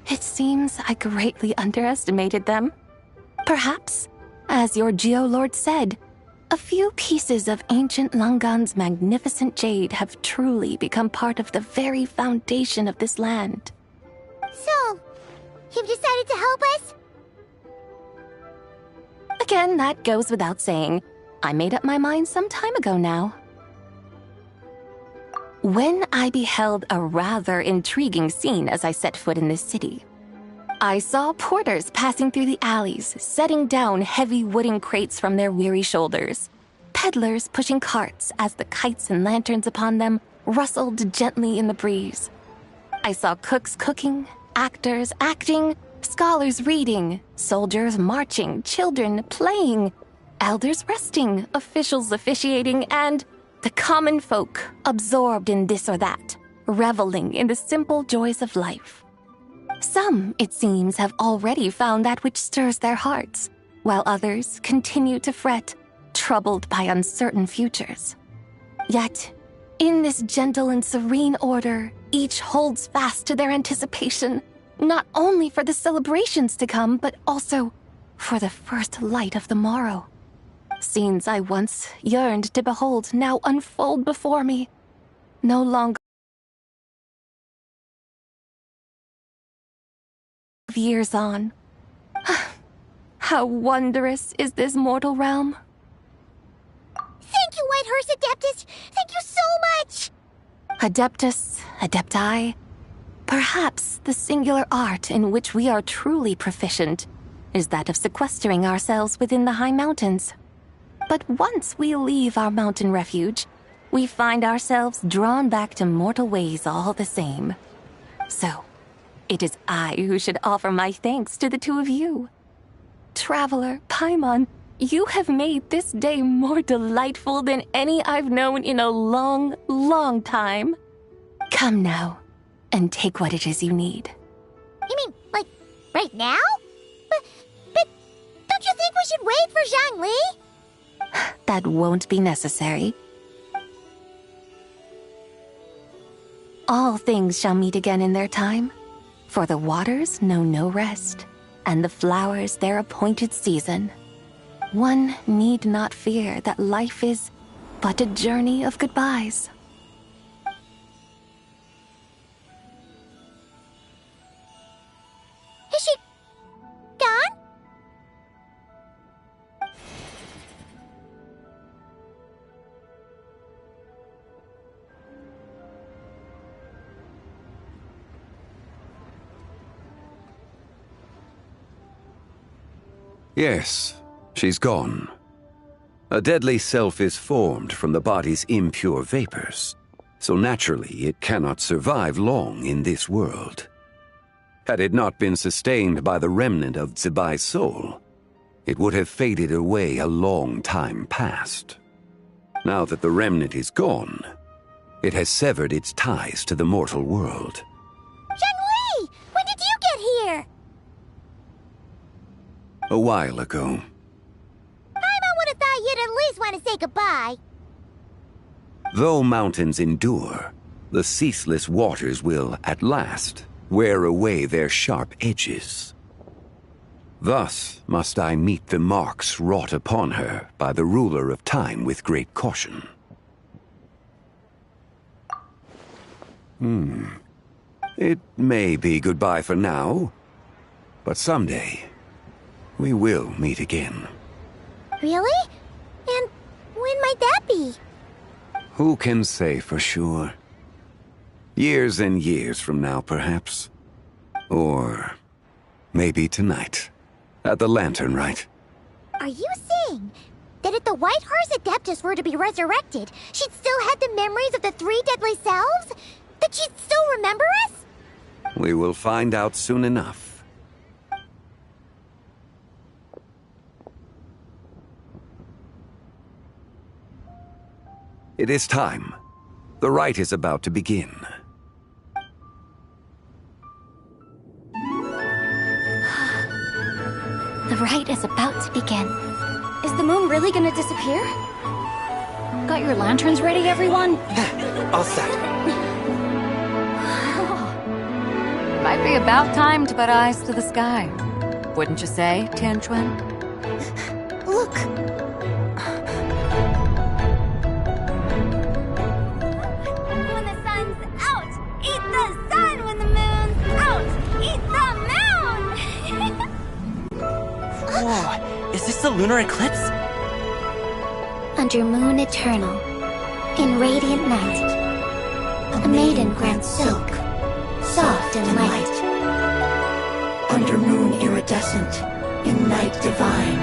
It seems I greatly underestimated them. Perhaps, as your Geolord said, a few pieces of ancient Langan's magnificent jade have truly become part of the very foundation of this land. So, you've decided to help us? Again, that goes without saying. I made up my mind some time ago now. When I beheld a rather intriguing scene as I set foot in this city, I saw porters passing through the alleys, setting down heavy wooden crates from their weary shoulders, peddlers pushing carts as the kites and lanterns upon them rustled gently in the breeze. I saw cooks cooking, actors acting, scholars reading, soldiers marching, children playing, elders resting, officials officiating, and the common folk absorbed in this or that, reveling in the simple joys of life. Some, it seems, have already found that which stirs their hearts, while others continue to fret, troubled by uncertain futures. Yet, in this gentle and serene order, each holds fast to their anticipation, not only for the celebrations to come, but also for the first light of the morrow. Scenes I once yearned to behold now unfold before me, no longer years on. How wondrous is this mortal realm. Thank you, Whitehorse Adeptus! Thank you so much! Adeptus, Adepti, perhaps the singular art in which we are truly proficient is that of sequestering ourselves within the high mountains. But once we leave our mountain refuge, we find ourselves drawn back to mortal ways all the same. So, it is I who should offer my thanks to the two of you. Traveler, Paimon, You have made this day more delightful than any I've known in a long, long time. Come now, and take what it is you need. You mean, like, right now? But don't you think we should wait for Zhangli? That won't be necessary. All things shall meet again in their time, for the waters know no rest, and the flowers their appointed season. One need not fear that life is but a journey of goodbyes. Is she gone? Yes, she's gone. A deadly self is formed from the body's impure vapors, so naturally it cannot survive long in this world. Had it not been sustained by the remnant of Zibai's soul, it would have faded away a long time past. Now that the remnant is gone, it has severed its ties to the mortal world. Zhangli! When did you get here? A while ago. I would have thought you'd at least want to say goodbye. Though mountains endure, the ceaseless waters will, at last, wear away their sharp edges. Thus must I meet the marks wrought upon her by the ruler of time with great caution. It may be goodbye for now, but someday we will meet again. Really? And when might that be? Who can say for sure? Years and years from now, perhaps. Or maybe tonight, at the Lantern Rite. Are you saying that if the White Horse Adeptus were to be resurrected, she'd still have the memories of the three deadly selves? That she'd still remember us? We will find out soon enough. It is time. The rite is about to begin. The rite is about to begin. Is the moon really gonna disappear? Got your lanterns ready, everyone? All set. Might be about time to put eyes to the sky. Wouldn't you say, Tianchuan? Look! When the sun's out, eat the sun. When the moon's out, eat the moon. Whoa, is this the lunar eclipse? Under moon eternal, in radiant night, a maiden grants silk, soft and light. Under moon iridescent, in night divine,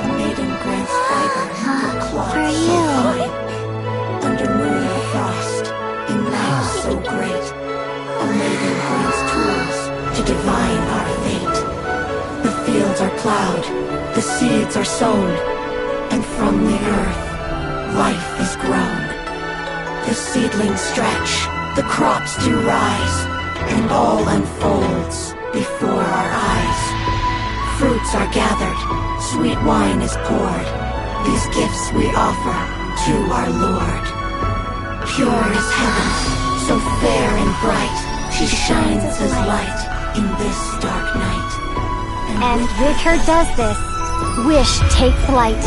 a maiden grants fiber for cloth For so you. fine. Under moon of frost, in night so great, a maiden grants tools to divine our fate. The fields are plowed, the seeds are sown, and from the earth, life is grown. The seedlings stretch, the crops do rise, and all unfolds before our eyes. Fruits are gathered, sweet wine is poured. These gifts we offer to our Lord. Pure is heaven, so fair and bright. She shines as light in this dark night. And with her does this, wish take flight.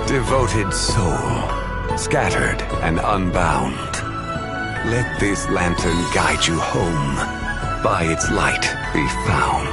Devoted soul, scattered and unbound. Let this lantern guide you home. By its light be found.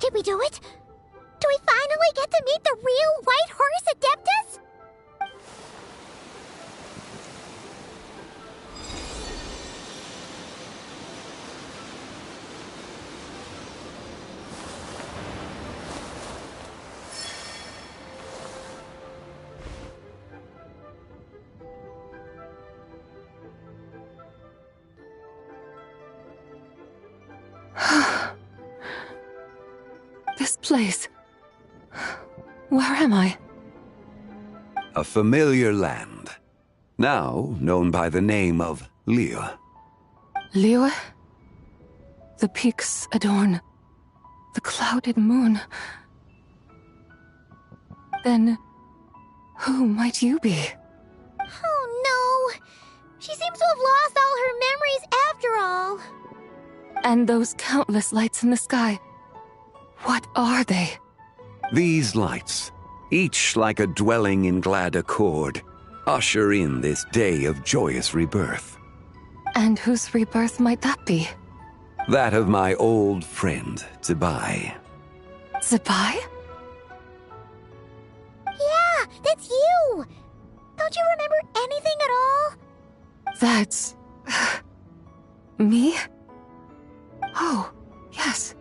Did we do it? Do we finally get to meet the real White Horse Adeptus? place? Where am I? A familiar land, now known by the name of Liyue. Liyue? The peaks adorn the clouded moon. Then, who might you be? Oh no! She seems to have lost all her memories after all. And those countless lights in the sky, what are they? These lights, each like a dwelling in glad accord, usher in this day of joyous rebirth. And whose rebirth might that be? That of my old friend, Zibai. Zibai? Yeah, that's you! Don't you remember anything at all? That's... me? Oh, yes.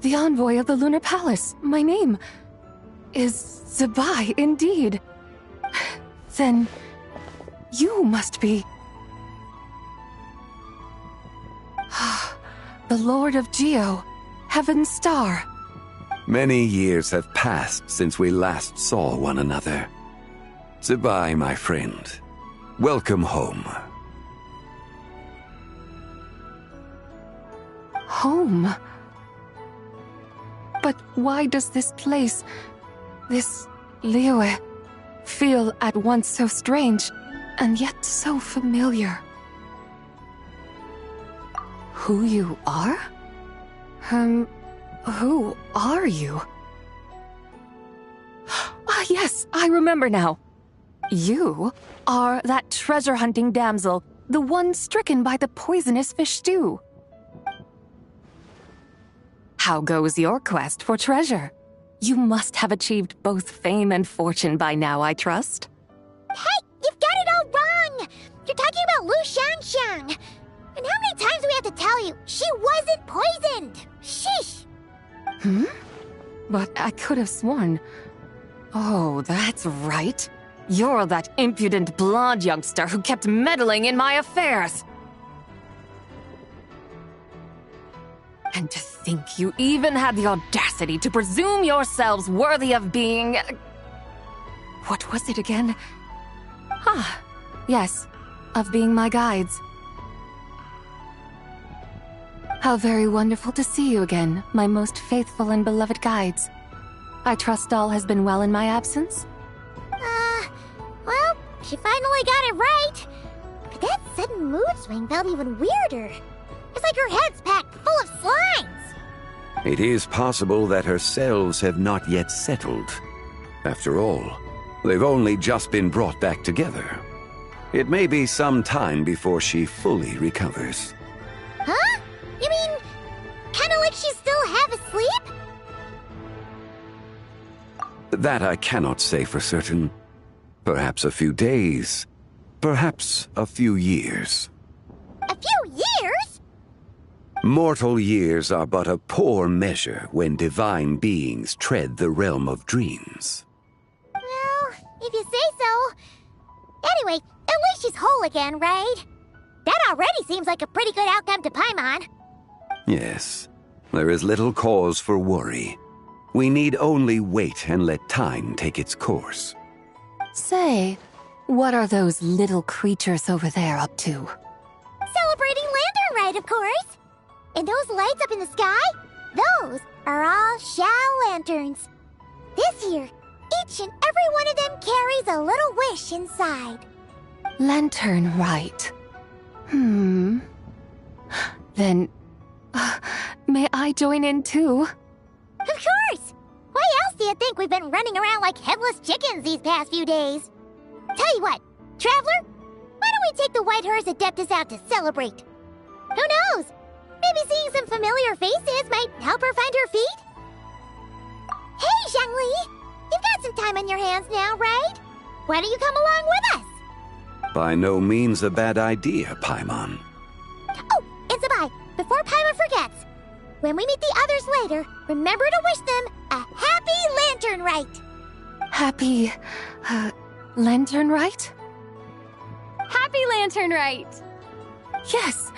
The envoy of the Lunar Palace. My name is Zibai, indeed. Then you must be... the Lord of Geo, Heaven's Star. Many years have passed since we last saw one another. Zibai, my friend, welcome home. Home? But why does this place, this Liyue, feel at once so strange and yet so familiar? Who you are? Who are you? Ah, yes, I remember now. You are that treasure-hunting damsel, the one stricken by the poisonous fish stew. How goes your quest for treasure? You must have achieved both fame and fortune by now, I trust. Hey, you've got it all wrong! You're talking about Lu Shanxiang. And how many times do we have to tell you? She wasn't poisoned! Sheesh! But I could have sworn... Oh, that's right. You're that impudent blonde youngster who kept meddling in my affairs. And to think you even had the audacity to presume yourselves worthy of being... What was it again? Ah, yes, of being my guides. How very wonderful to see you again, my most faithful and beloved guides. I trust all has been well in my absence? Well, she finally got it right. But that sudden mood swing felt even weirder. It's like her head's packed full of slimes. It is possible that her cells have not yet settled. After all, they've only just been brought back together. It may be some time before she fully recovers. Huh? You mean, kinda like she's still half asleep? That I cannot say for certain. Perhaps a few days, perhaps a few years. A few years? Mortal years are but a poor measure when divine beings tread the realm of dreams. Well, if you say so. Anyway, at least she's whole again, right? That already seems like a pretty good outcome to Paimon. Yes, there is little cause for worry. We need only wait and let time take its course. Say, what are those little creatures over there up to? Celebrating Lantern Rite, of course. And those lights up in the sky? Those are all Shao lanterns. This year, each and every one of them carries a little wish inside. Lantern Rite. Then, may I join in too? Of course! Why else do you think we've been running around like headless chickens these past few days? Tell you what, Traveler, why don't we take the White Horse Adeptus out to celebrate? Who knows? Maybe seeing some familiar faces might help her find her feet? Hey, Zhangli! You've got some time on your hands now, right? Why don't you come along with us? By no means a bad idea, Paimon. Oh, and Zibai, before Paimon forgets, when we meet the others later, remember to wish them a happy Lantern Rite! Happy... Lantern Rite? Happy Lantern Rite! Yes!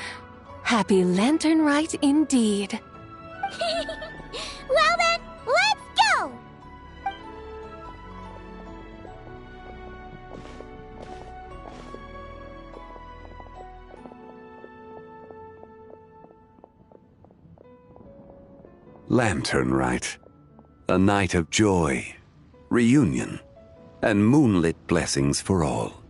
Happy Lantern Rite indeed. Well then, let's go! Lantern Rite. A night of joy, reunion, and moonlit blessings for all.